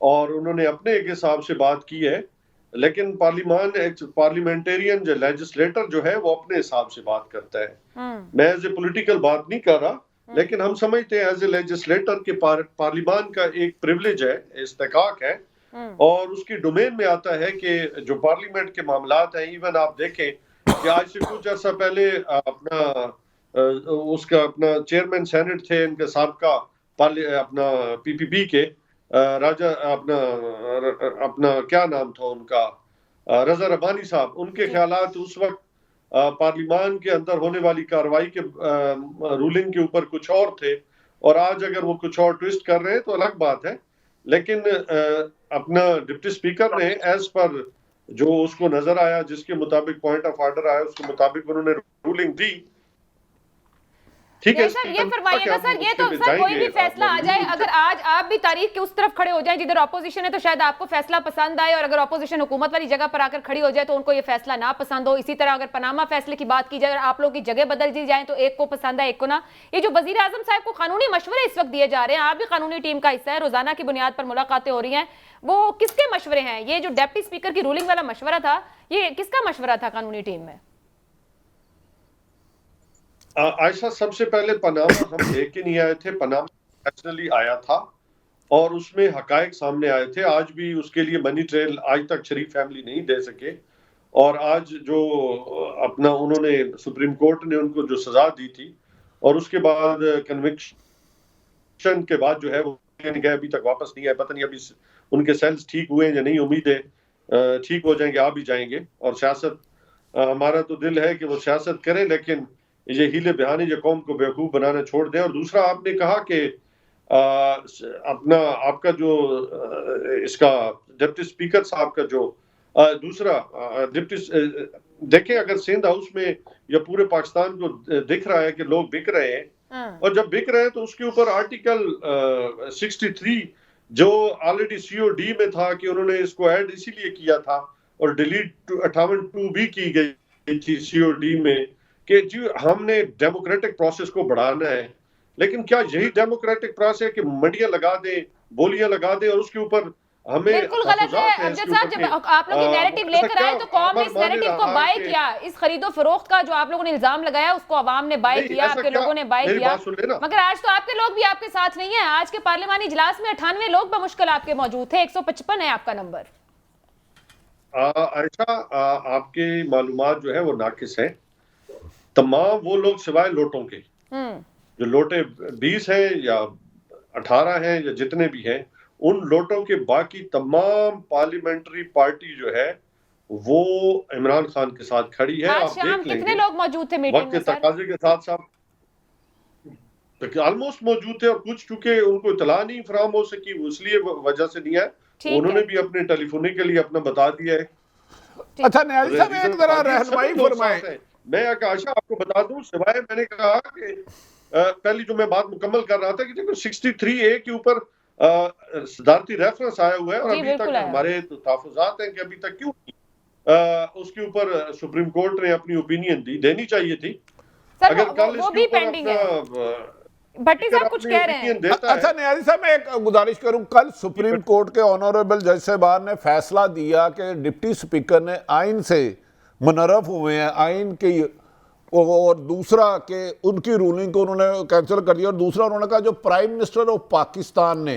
Speaker 5: और उन्होंने अपने एक हिसाब से बात की है, लेकिन पार्लियामेंटेरियन जो लेजिस्लेटर जो है वो अपने हिसाब से बात करता है। मैं एज ए पॉलिटिकल बात नहीं कर रहा, लेकिन हम समझते हैं एज ए लेजिस्लेटर के पार्लियामान का एक प्रिविलेज है, इस्तेकाक है, और उसकी डोमेन में आता है कि जो पार्लियामेंट के मामलात हैं, इवन आप देखें कि आज से कुछ अर्सा पहले अपना चेयरमैन सेनेट थे इनके साबका अपना पीपीपी के राजा अपना क्या नाम था उनका, रजा रब्बानी साहब, उनके ख्यालात उस वक्त पार्लियामान के अंदर होने वाली कार्रवाई के रूलिंग के ऊपर कुछ और थे, और आज अगर वो कुछ और ट्विस्ट कर रहे हैं तो अलग बात है। लेकिन अपना डिप्टी स्पीकर ने एज पर जो उसको नजर आया, जिसके मुताबिक पॉइंट ऑफ ऑर्डर आया, उसके मुताबिक उन्होंने रूलिंग दी। ठीक है
Speaker 1: सर, ये फरमाइएगा सर, ये तो सर कोई भी फैसला आ जाए, अगर आज आप भी तारीख के उस तरफ खड़े हो जाएं जिधर ऑपोजिशन है तो शायद आपको फैसला पसंद आए, और अगर ऑपोजिशन हुकूमत वाली जगह पर आकर खड़ी हो जाए तो उनको ये फैसला ना पसंद हो। इसी तरह अगर पनामा फैसले की बात की जाए, आप लोग की जगह बदल दी जाए तो एक को पसंद है, एक को ना। ये जो वजीर आजम साहब को कानूनी मशवरे इस वक्त दिए जा रहे हैं, आप भी कानूनी टीम का हिस्सा है, रोजाना की बुनियाद पर मुलाकातें हो रही हैं, वो किसके मशवरे हैं? ये जो डिप्टी स्पीकर की रूलिंग वाला मशवरा था, ये किसका मशवरा था कानूनी टीम में?
Speaker 5: आयशा, सबसे पहले पनामा हम लेके नहीं आए थे, पनामा नेशनली आया था और उसमें हकायक सामने आए थे। आज भी उसके लिए मनी ट्रेल आज तक शरीफ फैमिली नहीं दे सके, और आज जो अपना उन्होंने सुप्रीम कोर्ट ने उनको जो सजा दी थी और उसके बाद कन्विक्शन के बाद जो है वो अभी तक वापस नहीं आए। पता नहीं अभी उनके सेल्स ठीक हुए या नहीं, उम्मीद है ठीक हो जाएंगे, आ भी जाएंगे। और सियासत, हमारा तो दिल है कि वो सियासत करें, लेकिन ये हीले बहाने जो कौम को बेवकूफ बनाना छोड़ दें। और दूसरा, आपने कहा कि अपना आपका जो इसका डिप्टी स्पीकर साहब का जो दूसरा डिप्टी, देखें अगर सिंध हाउस में या पूरे पाकिस्तान को दिख रहा है कि लोग बिक रहे हैं, और जब बिक रहे हैं तो उसके ऊपर आर्टिकल 63 जो ऑलरेडी COD में था कि उन्होंने इसको ऐड इसीलिए किया था, और डिलीट 58(2) भी की गई थी COD में कि जी हमने डेमोक्रेटिक प्रोसेस को बढ़ाना है। लेकिन क्या यही डेमोक्रेटिक प्रोसेस है कि मंडियां लगा दें, बोलियां लगा दें और उसके ऊपर हमें?
Speaker 1: बिल्कुल गलत है अमजद साहब। जब आप लोग ये नैरेटिव लेकर आए तो कौम ने इस नैरेटिव को बाय किया, इस खरीदो फरोख्त का जो आप लोगों ने इल्जाम लगाया उसको अवाम ने बाय किया, आपके लोगों ने बाय किया। मगर आज तो आपके लोग भी आपके साथ नहीं है। आज के पार्लियामानी इजलास में 98 लोग बमुश्किल आपके मौजूद थे, 155 है आपका नंबर।
Speaker 5: आयशा, आपकी मालूमात जो है वो नाकिस है। तमाम वो लोग सिवाय लोटों के, जो लोटे 20 हैं या 18 हैं या जितने भी हैं, उन लोटों के बाकी तमाम पार्लियामेंट्री पार्टी जो है वो इमरान खान के साथ खड़ी है। आप देख लेंगे
Speaker 1: कितने लोग मौजूद थे मीटिंग में?
Speaker 5: वक्त के तकाजे के साथ साथ ऑलमोस्ट मौजूद थे, और कुछ चूंकि उनको इतला नहीं फराहम हो सकी वो इसलिए वजह से नहीं है। उन्होंने भी अपने टेलीफोनी के लिए अपना बता दिया है।
Speaker 2: अच्छा न्याजी साहब, एक जरा रहनुमाई फरमाएं।
Speaker 5: मैं आशा आपको बता दूं, सिवाय मैंने कहा कि पहली जो मैं बात मुकम्मल कर रहा था कि देखो 63A के ऊपर सदारती रेफरेंस आया हुआ है, और अभी तक हमारे तो तहफ़्फ़ुज़ात हैं कि अभी तक क्यों उसके ऊपर सुप्रीम कोर्ट ने अपनी ओपिनियन देनी चाहिए थी। अगर कल इसके ऊपर
Speaker 1: भट्टी साहब कुछ कह रहे हैं।
Speaker 2: अच्छा न्याजी साहब, मैं एक गुजारिश करूं, कल सुप्रीम कोर्ट के ऑनरेबल जज साहबान ने फैसला दिया कि डिप्टी स्पीकर ने आइन से मुनरफ हुए हैं, आइन के, और दूसरा कि उनकी रूलिंग को उन्होंने कैंसिल कर दिया, और दूसरा उन्होंने कहा जो प्राइम मिनिस्टर ऑफ पाकिस्तान ने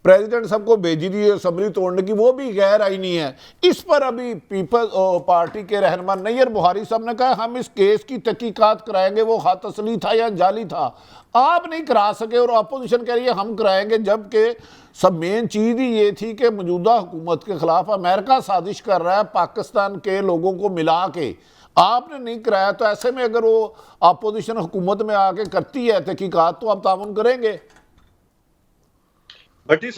Speaker 2: प्रेसिडेंट साहब को भेजी थी असम्बली तोड़ने की, वो भी गैर आईनी है। इस पर अभी पीपल्स पार्टी के रहनुमा नैयर बुहारी साहब ने कहा हम इस केस की तहकीकात कराएंगे, वो खत असली था या जाली था। आप नहीं करा सके और अपोजिशन कह रही है हम कराएंगे, जबकि सब मेन चीज़ ही ये थी कि मौजूदा हुकूमत के खिलाफ अमेरिका साजिश कर रहा है पाकिस्तान के लोगों को मिला के, आपने नहीं कराया। तो ऐसे में अगर वो अपोजिशन हुकूमत में आके करती है तहकीकात तो आप ताउन करेंगे?
Speaker 5: भट्टी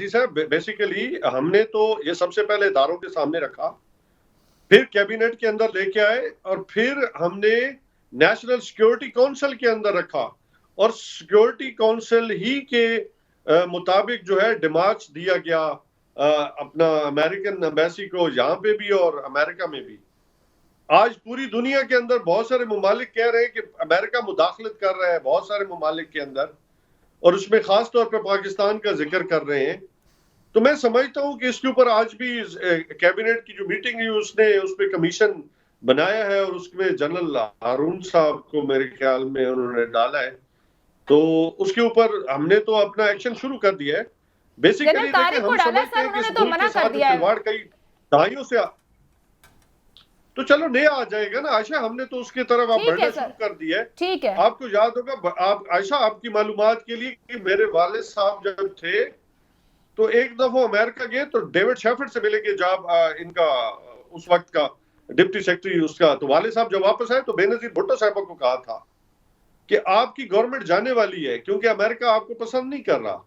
Speaker 5: साहब बेसिकली हमने तो ये सबसे पहले इदारों के सामने रखा, फिर कैबिनेट के अंदर लेके आए, और फिर हमने नेशनल सिक्योरिटी काउंसिल के अंदर रखा, और सिक्योरिटी काउंसिल ही के मुताबिक जो है डिमार्च दिया गया अपना अमेरिकन एम्बेसी को, यहाँ पे भी और अमेरिका में भी। आज पूरी दुनिया के अंदर बहुत सारे ममालिक कह रहे हैं कि अमेरिका मुदाखलत कर रहा है बहुत सारे ममालिक के अंदर, और उसमें खास तौर पर पाकिस्तान का जिक्र कर रहे हैं। तो मैं समझता हूं कि इसके ऊपर आज भी कैबिनेट की जो मीटिंग हुई उसने उस पर कमीशन बनाया है और उसमें जनरल हारून साहब को मेरे ख्याल में उन्होंने डाला है, तो उसके ऊपर हमने तो अपना एक्शन शुरू कर दिया है। बेसिकली देखिए, हम समझते हैं कि इस मुल्क के साथ खिलवाड़ कई दहाइयों से तो चलो नया आ जाएगा ना आयशा, हमने तो उसकी तरफ आप बढ़ना शुरू कर दिया है।
Speaker 1: ठीक है,
Speaker 5: आपको याद होगा, आप आयशा, आपकी मालूमात के लिए कि मेरे वालिद साहब जब थे तो एक दफा अमेरिका गए तो डेविड शेफर्ड से मिलेंगे, जब इनका उस वक्त का डिप्टी सेक्रेटरी उसका, तो वाले साहब जब वापस आए तो बेनजीर भुट्टो साहब को कहा था कि आपकी गवर्नमेंट जाने वाली है क्योंकि अमेरिका आपको पसंद नहीं कर रहा।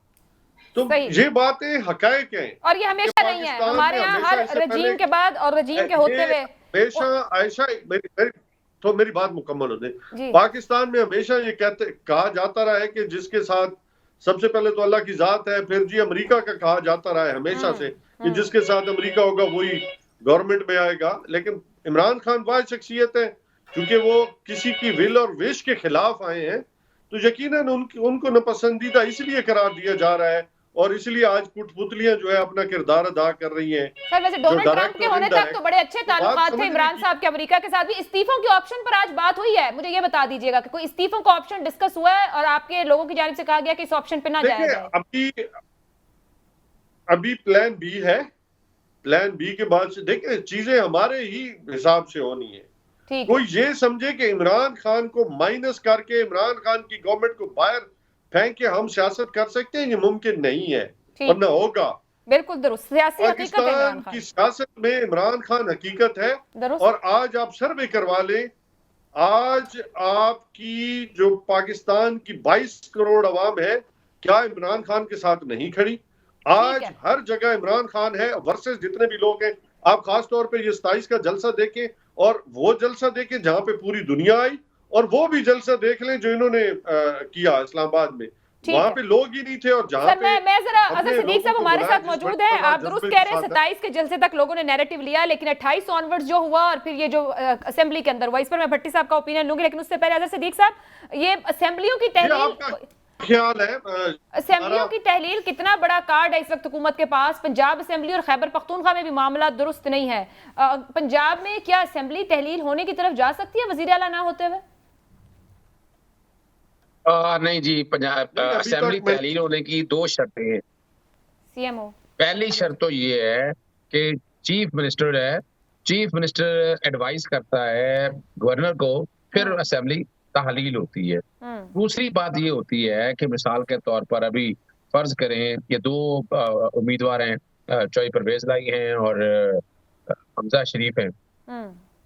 Speaker 5: तो ये बातें हकायक हैं
Speaker 1: और ये हमेशा नहीं है हमारे यहाँ, हर रजीम के बाद और रजीम के होते हुए
Speaker 5: हमेशा। आयशा, मेरी बात मुकम्मल होने, पाकिस्तान में हमेशा ये कहा जाता रहा है कि जिसके साथ सबसे पहले तो अल्लाह की जात है, फिर जी अमेरिका का कहा जाता रहा है हमेशा से कि जिसके साथ अमेरिका होगा वही गवर्नमेंट में आएगा। लेकिन इमरान खान वाहिद शख्सियत है, क्योंकि वो किसी की विल और विश के खिलाफ आए हैं, तो यकीनन उनको नापसंदीदा इसलिए करार दिया जा रहा है और इसलिए आज कुटपुतलियां जो है अपना किरदार अदा कर रही हैं।
Speaker 1: सर वैसे डोनाल्ड ट्रंप के होने तक तो बड़े अच्छे ताल्लुकात थे इमरान साहब के अमेरिका के साथ भी। इस्तीफों के ऑप्शन पर आज बात हुई है, मुझे ये बता दीजिएगा कि कोई इस्तीफों का ऑप्शन डिस्कस हुआ है और आपके लोगों की जानिब से कहा गया कि इस ऑप्शन पे ना जाया जाए?
Speaker 5: अभी प्लान बी है, प्लान बी के बाद से देखिए चीजें हमारे ही हिसाब से होनी है। कोई ये समझे कि इमरान खान को माइनस करके इमरान खान की गवर्नमेंट को बाहर फेंक के हम सियासत कर सकते हैं, ये मुमकिन नहीं है और न होगा।
Speaker 1: बिल्कुल दुरुस्त, सियासी हकीकत है इमरान खान
Speaker 5: की सियासत में इमरान खान हकीकत है। और आज आप सर्वे करवा लें, आज आपकी जो पाकिस्तान की 22 करोड़ अवाम है, क्या इमरान खान के साथ नहीं खड़ी? आज हर जगह इमरान खान है वर्सेस जितने भी लोग हैं। आप खास तौर पे ये 27 का जलसा देखें और वो जलसा देखें जहां पे पूरी दुनिया आई, और वो भी जलसा देख लें जो इन्होंने किया इस्लामाबाद में, वहां पे लोग ही नहीं थे। और जहां पे
Speaker 1: मैं जरा अजहर सिद्दीक साहब हमारे साथ मौजूद हैं, आप दुरुस्त कह रहे हैं 27 के जलसे तक लोगों ने नैरेटिव लिया, लेकिन 28 ऑनवर्ड्स जो हुआ और फिर ये जो असेंबली के अंदर हुआ, इस पर मैं भट्टी साहब का ओपिनियन लूंगी, लेकिन उससे पहले अजहर सिद्दीक साहब, ये असेंबलियों की तहलील
Speaker 5: ख्याल है,
Speaker 1: असेंबलियों की तहलील कितना बड़ा कार्ड है इस वक्त हुकूमत के पास? पंजाब असेंबली और खैबर पख्तूनख्वा में भी मामला दुरुस्त नहीं है। पंजाब में क्या असेंबली तहलील होने की तरफ जा सकती है वजीर आला ना होते हुए?
Speaker 4: नहीं जी, पंजाब असेंबली तहलील होने की 2 शर्तें हैं।
Speaker 1: सीएमओ,
Speaker 4: पहली शर्त तो ये है कि चीफ मिनिस्टर एडवाइस करता है गवर्नर को, फिर असेंबली तहलील होती है। दूसरी बात ये होती है कि मिसाल के तौर पर अभी फर्ज करें कि 2 उम्मीदवार हैं, चौधरी परवेज लाई हैं और हमजा शरीफ हैं,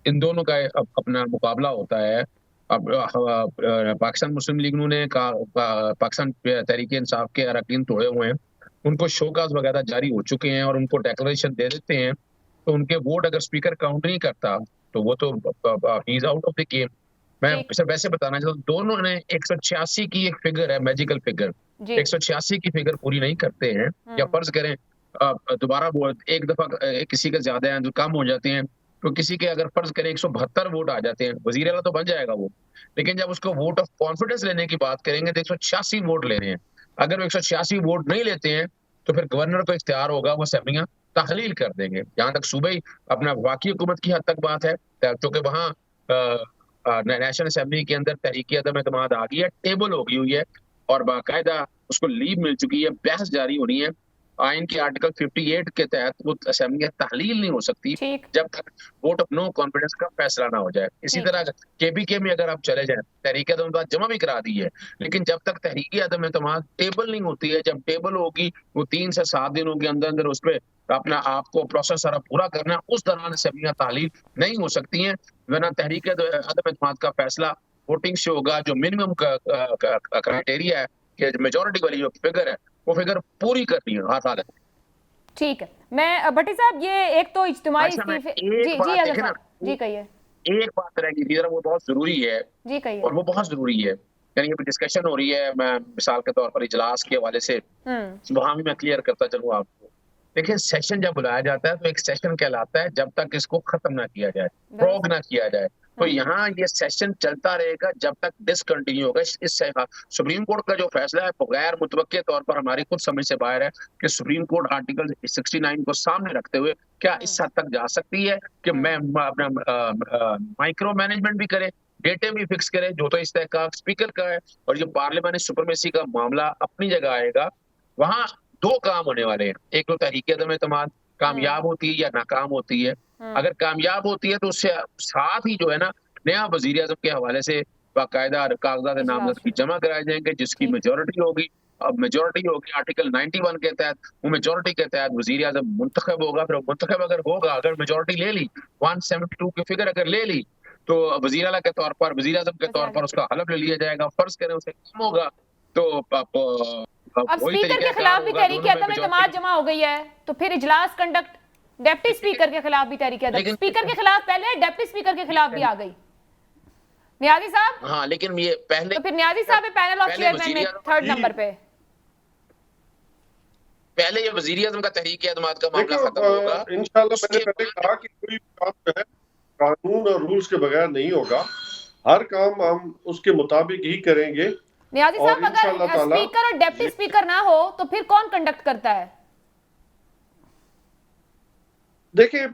Speaker 4: इन दोनों का अपना मुकाबला होता है। अब पाकिस्तान मुस्लिम लीग ने पाकिस्तान तहरीक इंसाफ के अरकान तोड़े हुए हैं, उनको शोकाज वगैरह जारी हो चुके हैं और उनको डेक्लेरेशन दे देते हैं, तो उनके वोट अगर स्पीकर काउंट नहीं करता तो वो तो he is out of the game. मैं सिर्फ वैसे बताना चाहता हूँ, दोनों ने 186 की एक फिगर है, मैजिकल फिगर, 186 की फिगर पूरी नहीं करते हैं, या फर्ज करें दोबारा एक दफा किसी के ज्यादा हैं तो कम हो जाते हैं, तो किसी के अगर फर्ज करें 172 वोट आ जाते हैं, वजीर आला तो बन जाएगा वो, लेकिन जब उसको वोट ऑफ कॉन्फिडेंस लेने की बात करेंगे तो 186 वोट ले रहे हैं। अगर वो 186 वोट नहीं लेते हैं तो फिर गवर्नर को इख्तियार होगा, वो असेंबलियां तहलील कर देंगे। जहां तक सूबाई अपना वाकई हुकूमत की हद तक बात है, क्योंकि वहाँ नेशनल असेंबली के अंदर तहरीकी अदम एतमाद आ गई है, टेबल हो गई हुई है और बाकायदा उसको लीव मिल चुकी है, बहस जारी होनी है। आइन के आर्टिकल 58 के तहत वो असेंबली तहलील नहीं हो सकती जब तक वोट ऑफ नो कॉन्फिडेंस का फैसला ना हो जाए। इसी तरह केबीके में अगर आप चले जाएं, तहरीक अदम एतमाद जमा भी करा दी है, लेकिन जब तक तहरीक अदम एतमाद टेबल नहीं होती है, जब टेबल होगी वो 3 से 7 दिनों के अंदर अंदर उस पर अपना आपको प्रोसेस सारा पूरा करना है, उस दौरान असेंबलियां तहलील नहीं हो सकती हैं। वरना तहरीक अदम एतमाद का फैसला वोटिंग से होगा, जो मिनिमम क्राइटेरिया है कि मेजोरिटी वाली जो फिगर है वो फिगर पूरी करनी है हर हालत में।
Speaker 1: ठीक है, मैं भट्टी साहब ये एक तो इज्तिमाई इस्तीफे जी कहिए।
Speaker 4: एक बात रह गई, वो बहुत जरूरी है
Speaker 1: जी कहिए,
Speaker 4: और वो बहुत जरूरी है, यानी ये डिस्कशन हो रही है, मैं मिसाल के तौर पर इजलास के हवाले से वहां भी मैं क्लियर करता चलूँ आपको। देखिए, सेशन जब बुलाया जाता है तो एक सेशन कहलाता है जब तक इसको खत्म ना किया जाए, प्रोग ना किया जाए। तो यहाँ ये सेशन चलता रहेगा जब तक डिसकंटिन्यू होगा। इस सुप्रीम कोर्ट का जो फैसला है गैर मुतवक्के तौर पर हमारी खुद समझ से बाहर है कि सुप्रीम कोर्ट आर्टिकल 69 को सामने रखते हुए क्या इस हद तक जा सकती है कि मैं अपना माइक्रो मैनेजमेंट भी करे, डेटे भी फिक्स करे, जो तो इस्तेहकाक स्पीकर का है और जो पार्लियामेंट्री सुपरमेसी का मामला अपनी जगह आएगा। वहां दो काम होने वाले हैं, एक तो तहरीक अदम एतमाद कामयाब होती है या नाकाम होती है। अगर कामयाब होती है तो उससे साथ ही जो है ना नया वजीर आजम के हवाले से बाकायदा कागजात नामजदगी जमा कराए जाएंगे जिसकी मेजोरिटी होगी। अब मेजोरिटी होगी आर्टिकल 91 के तहत, वो मेजोरिटी के तहत वजीर आजम मुंतखब होगा। फिर मुंतखब अगर होगा, अगर मेजोरिटी ले ली 172 की फिगर अगर ले ली तो वजीर आला के तौर पर, वजीर आजम के तौर पर उसका हलफ ले लिया जाएगा। फर्ज करें उसे कम होगा तो
Speaker 1: अब स्पीकर के खिलाफ भी तहरीक अदम एतमाद जमा हो गई है, तो फिर इजलास कंडक्ट डिप्टी स्पीकर के खिलाफ भी तहरीक अदम, स्पीकर के खिलाफ पहले, डिप्टी स्पीकर के खिलाफ भी आ गई। नियाजी साहब,
Speaker 4: हाँ लेकिन ये पहले
Speaker 1: तो फिर नियाजी साहब पैनल ऑफ चेयरमैन में 3rd नंबर पे,
Speaker 4: पहले ये वजीर आजम का तहरीक एतमाद का मामला खत्म होगा
Speaker 5: इंशाल्लाह। मैंने पहले कहा कि कोई काम जो है कानून और रूल्स के बगैर नहीं होगा, हर काम हम उसके मुताबिक ही करेंगे।
Speaker 1: नियाजी साहब अगर स्पीकर और डिप्टी स्पीकर ना हो तो फिर कौन कंडक्ट करता है?
Speaker 5: देखिए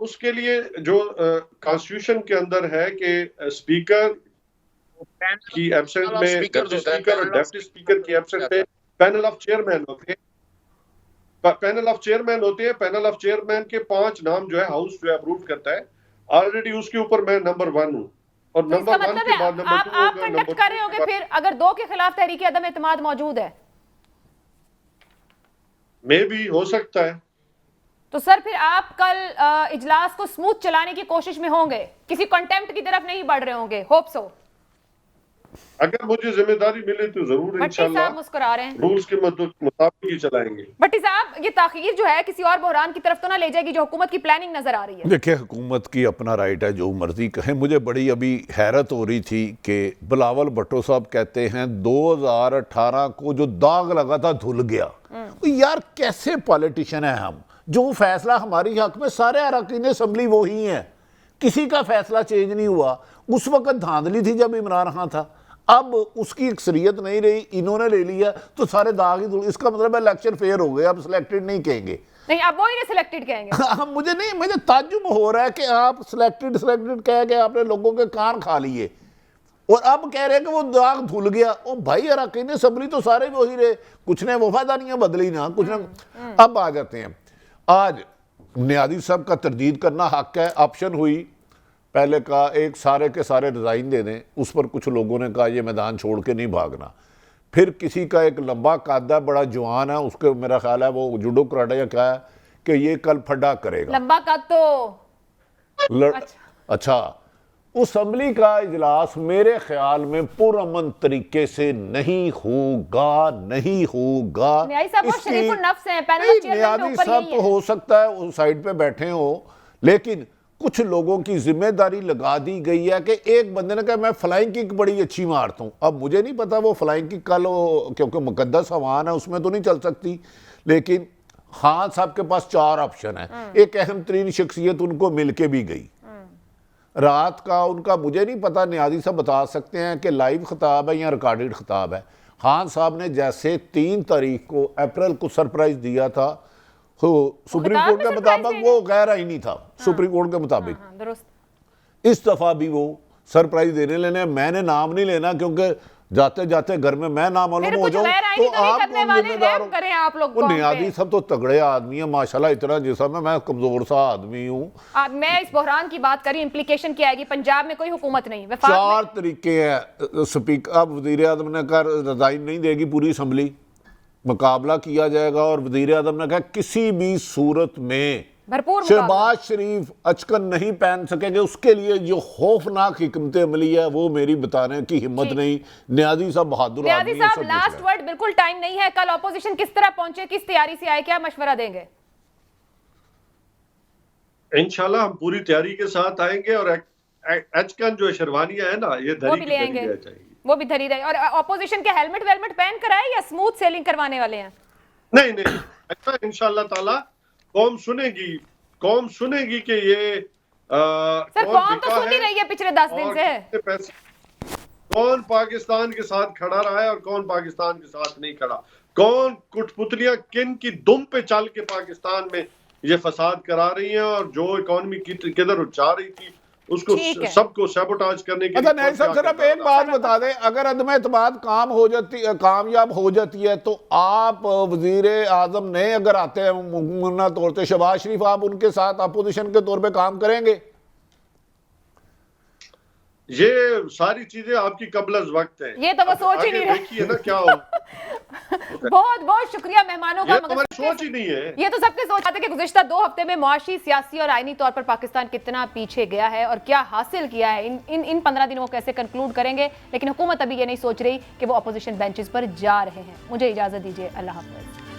Speaker 5: उसके लिए जो कॉन्स्टिट्यूशन के अंदर है कि स्पीकर की एब्सेंट में डिप्टी स्पीकर और डिप्टी स्पीकर की एब्सेंट में पैनल ऑफ चेयरमैन होते हैं। पैनल ऑफ चेयरमैन होते हैं। पैनल ऑफ चेयरमैन के 5 नाम जो है हाउस जो है अप्रूव करता है। ऑलरेडी उसके ऊपर मैं नंबर 1 हूँ और
Speaker 1: तो
Speaker 5: नंबर 1 के बाद नंबर 2
Speaker 1: आप कंडक्ट कर रहे होंगे फिर अगर 2 के खिलाफ तहरीक अदम एतमाद मौजूद है,
Speaker 5: मे भी हो सकता है।
Speaker 1: तो सर फिर आप कल इजलास को स्मूथ चलाने की कोशिश में होंगे, किसी कंटेम्प्ट की तरफ नहीं बढ़ रहे होंगे? Hope so.
Speaker 5: अगर मुझे जिम्मेदारी मिले तो जरूर इंशाल्लाह
Speaker 1: मुस्कुरा रहे हैं,
Speaker 5: रूल्स के मुताबिक ही चलाएंगे।
Speaker 1: भट्टी साहब, ये ताखीर जो है किसी और बहरान की तरफ तो ना ले जाएगी जो हुकूमत की प्लानिंग नजर आ रही है?
Speaker 2: देखिए, हुकूमत की अपना राइट है, जो मर्जी कहें। मुझे बड़ी अभी हैरत हो रही थी कि बिलावल भुट्टो साहब कहते हैं 2018 को जो दाग लगा था धुल गया। तो यार कैसे पॉलिटिशियन है हम, जो फैसला हमारी हक में सारे अरकान असम्बली वो ही हैं, किसी का फैसला चेंज नहीं हुआ। उस वक्त धांधली थी जब इमरान खान था, अब उसकी अक्सरियत नहीं रही, इन्होंने ले लिया तो सारे दाग ही धुल। इसका मतलब इलेक्शन फेयर हो गए, अब सिलेक्टेड नहीं कहेंगे।
Speaker 1: नहीं, अब वो ही सिलेक्टेड कहेंगे।
Speaker 2: मुझे ताज्जुब हो रहा है कि आप सिलेक्टेड कह के आपने लोगों के कान खा लिए और अब कह रहे हैं कि वो दाग धुल गया। ओ भाई, अरकान असम्बली तो सारे वही रहे, कुछ ने वफादारियां बदली ना, कुछ ने। अब आ जाते हैं, आज नियाजी साहब का तरदीद करना हक है। ऑप्शन हुई, पहले कहा एक सारे के सारे रिजाइन दे दें, उस पर कुछ लोगों ने कहा ये मैदान छोड़ के नहीं भागना। फिर किसी का एक लंबा कादा बड़ा जवान है, उसके मेरा ख्याल है वो जुडो कराटे या क्या है, कि ये कल फड्डा करेगा।
Speaker 1: लंबा कद तो
Speaker 2: अच्छा, असम्बली का इजलास मेरे ख्याल में पुरअमन तरीके से नहीं होगा। नियाजी साहब तो हो सकता है उस साइड पे बैठे हो, लेकिन कुछ लोगों की जिम्मेदारी लगा दी गई है कि एक बंदे ने कहा मैं फ्लाइंग किक बड़ी अच्छी मारता हूँ। अब मुझे नहीं पता वो फ्लाइंग किक कल क्योंकि मुकद्दस हवान है उसमें तो नहीं चल सकती, लेकिन हाँ साहब के पास 4 ऑप्शन है। एक अहम तरीन शख्सियत उनको मिलके भी गई रात का, उनका मुझे नहीं पता, नियाजी साहब बता सकते हैं कि लाइव खिताब है या रिकॉर्डेड खिताब है। खान साहब ने जैसे 3 तारीख को अप्रैल को सरप्राइज दिया था, सुप्रीम कोर्ट के मुताबिक वो गैर आईनी था। सुप्रीम कोर्ट के मुताबिक इस दफा भी वो सरप्राइज देने लेने, मैंने नाम नहीं लेना क्योंकि जाते जाते घर में मैं नामालूम हो जाऊं तो आप जिम्मेदार हो। नियाजी सब तो तगड़े आदमी है माशाल्लाह, इतना जिसम है, मैं कमजोर सा आदमी हूँ।
Speaker 1: मैं इस बहरान की बात करी, इंप्लीकेशन क्या आएगी? पंजाब में कोई हुकूमत नहीं,
Speaker 2: 4 तरीके हैं। स्पीकर, अब वजीर आजम ने कहा रिजाइन नहीं देगी पूरी असम्बली, मुकाबला किया जाएगा, और वजीर आजम ने कहा किसी भी सूरत में शहबाज शरीफ अचकन नहीं पहन सकेंगे, उसके लिए जो खौफनाक हिकमत अमली है वो मेरी बताने की हिम्मत नहीं। नियाजी साहब बहादुर आदमी हैं। सब
Speaker 1: लास्ट वर्ड, बिल्कुल टाइम नहीं है, कल ऑपोजिशन किस तरह पहुंचे, किस तैयारी से आए, क्या मशवरा देंगे?
Speaker 5: इंशाल्लाह हम पूरी तैयारी के साथ आएंगे और अचकन जो शेरवानियां है ना, ये धरी की धरी रह जाएगी,
Speaker 1: वो भी धरी रहे। और ऑपोजिशन के हेलमेट वेलमेट पहन कर आए या स्मूथ सेलिंग करवाने वाले हैं?
Speaker 5: नहीं, अच्छा इंशाल्लाह ताला कौम सुनेगी कि ये
Speaker 1: सर कौन तो सुन ही रही है पिछले 10 दिन से।
Speaker 5: कौन पाकिस्तान के साथ खड़ा रहा है और कौन पाकिस्तान के साथ नहीं खड़ा, कौन कुठपुतलियां किन की दुम पे चल के पाकिस्तान में ये फसाद करा रही हैं और जो इकोनॉमी किधर उछा रही थी उसको सबको सैबोटाज करने के लिए।
Speaker 2: नहीं सर, सिर्फ एक बात बता दें, अगर अदम एतमाद कामयाब हो जाती है तो आप वजीर आजम नए अगर आते हैं मुमकिन तौर पर शहबाज शरीफ, आप उनके साथ अपोजिशन के तौर पे काम करेंगे?
Speaker 5: ये सारी चीजें आपकी कबल वक्त है,
Speaker 1: ये तो वो सोच ही नहीं रहे।
Speaker 5: देखिए ना क्या हो।
Speaker 1: बहुत बहुत शुक्रिया मेहमानों का,
Speaker 5: मगर सोच ही नहीं है।
Speaker 1: ये तो सबके सोच आते कि गुज़िश्ता 2 हफ्ते में मुआशी, सियासी और आईनी तौर पर पाकिस्तान कितना पीछे गया है और क्या हासिल किया है, इन 15 दिनों को कैसे कंक्लूड करेंगे। लेकिन हुकूमत अभी ये नहीं सोच रही कि वो अपोजिशन बेंचेस पर जा रहे हैं। मुझे इजाजत दीजिए, अल्लाह हाफ़िज़।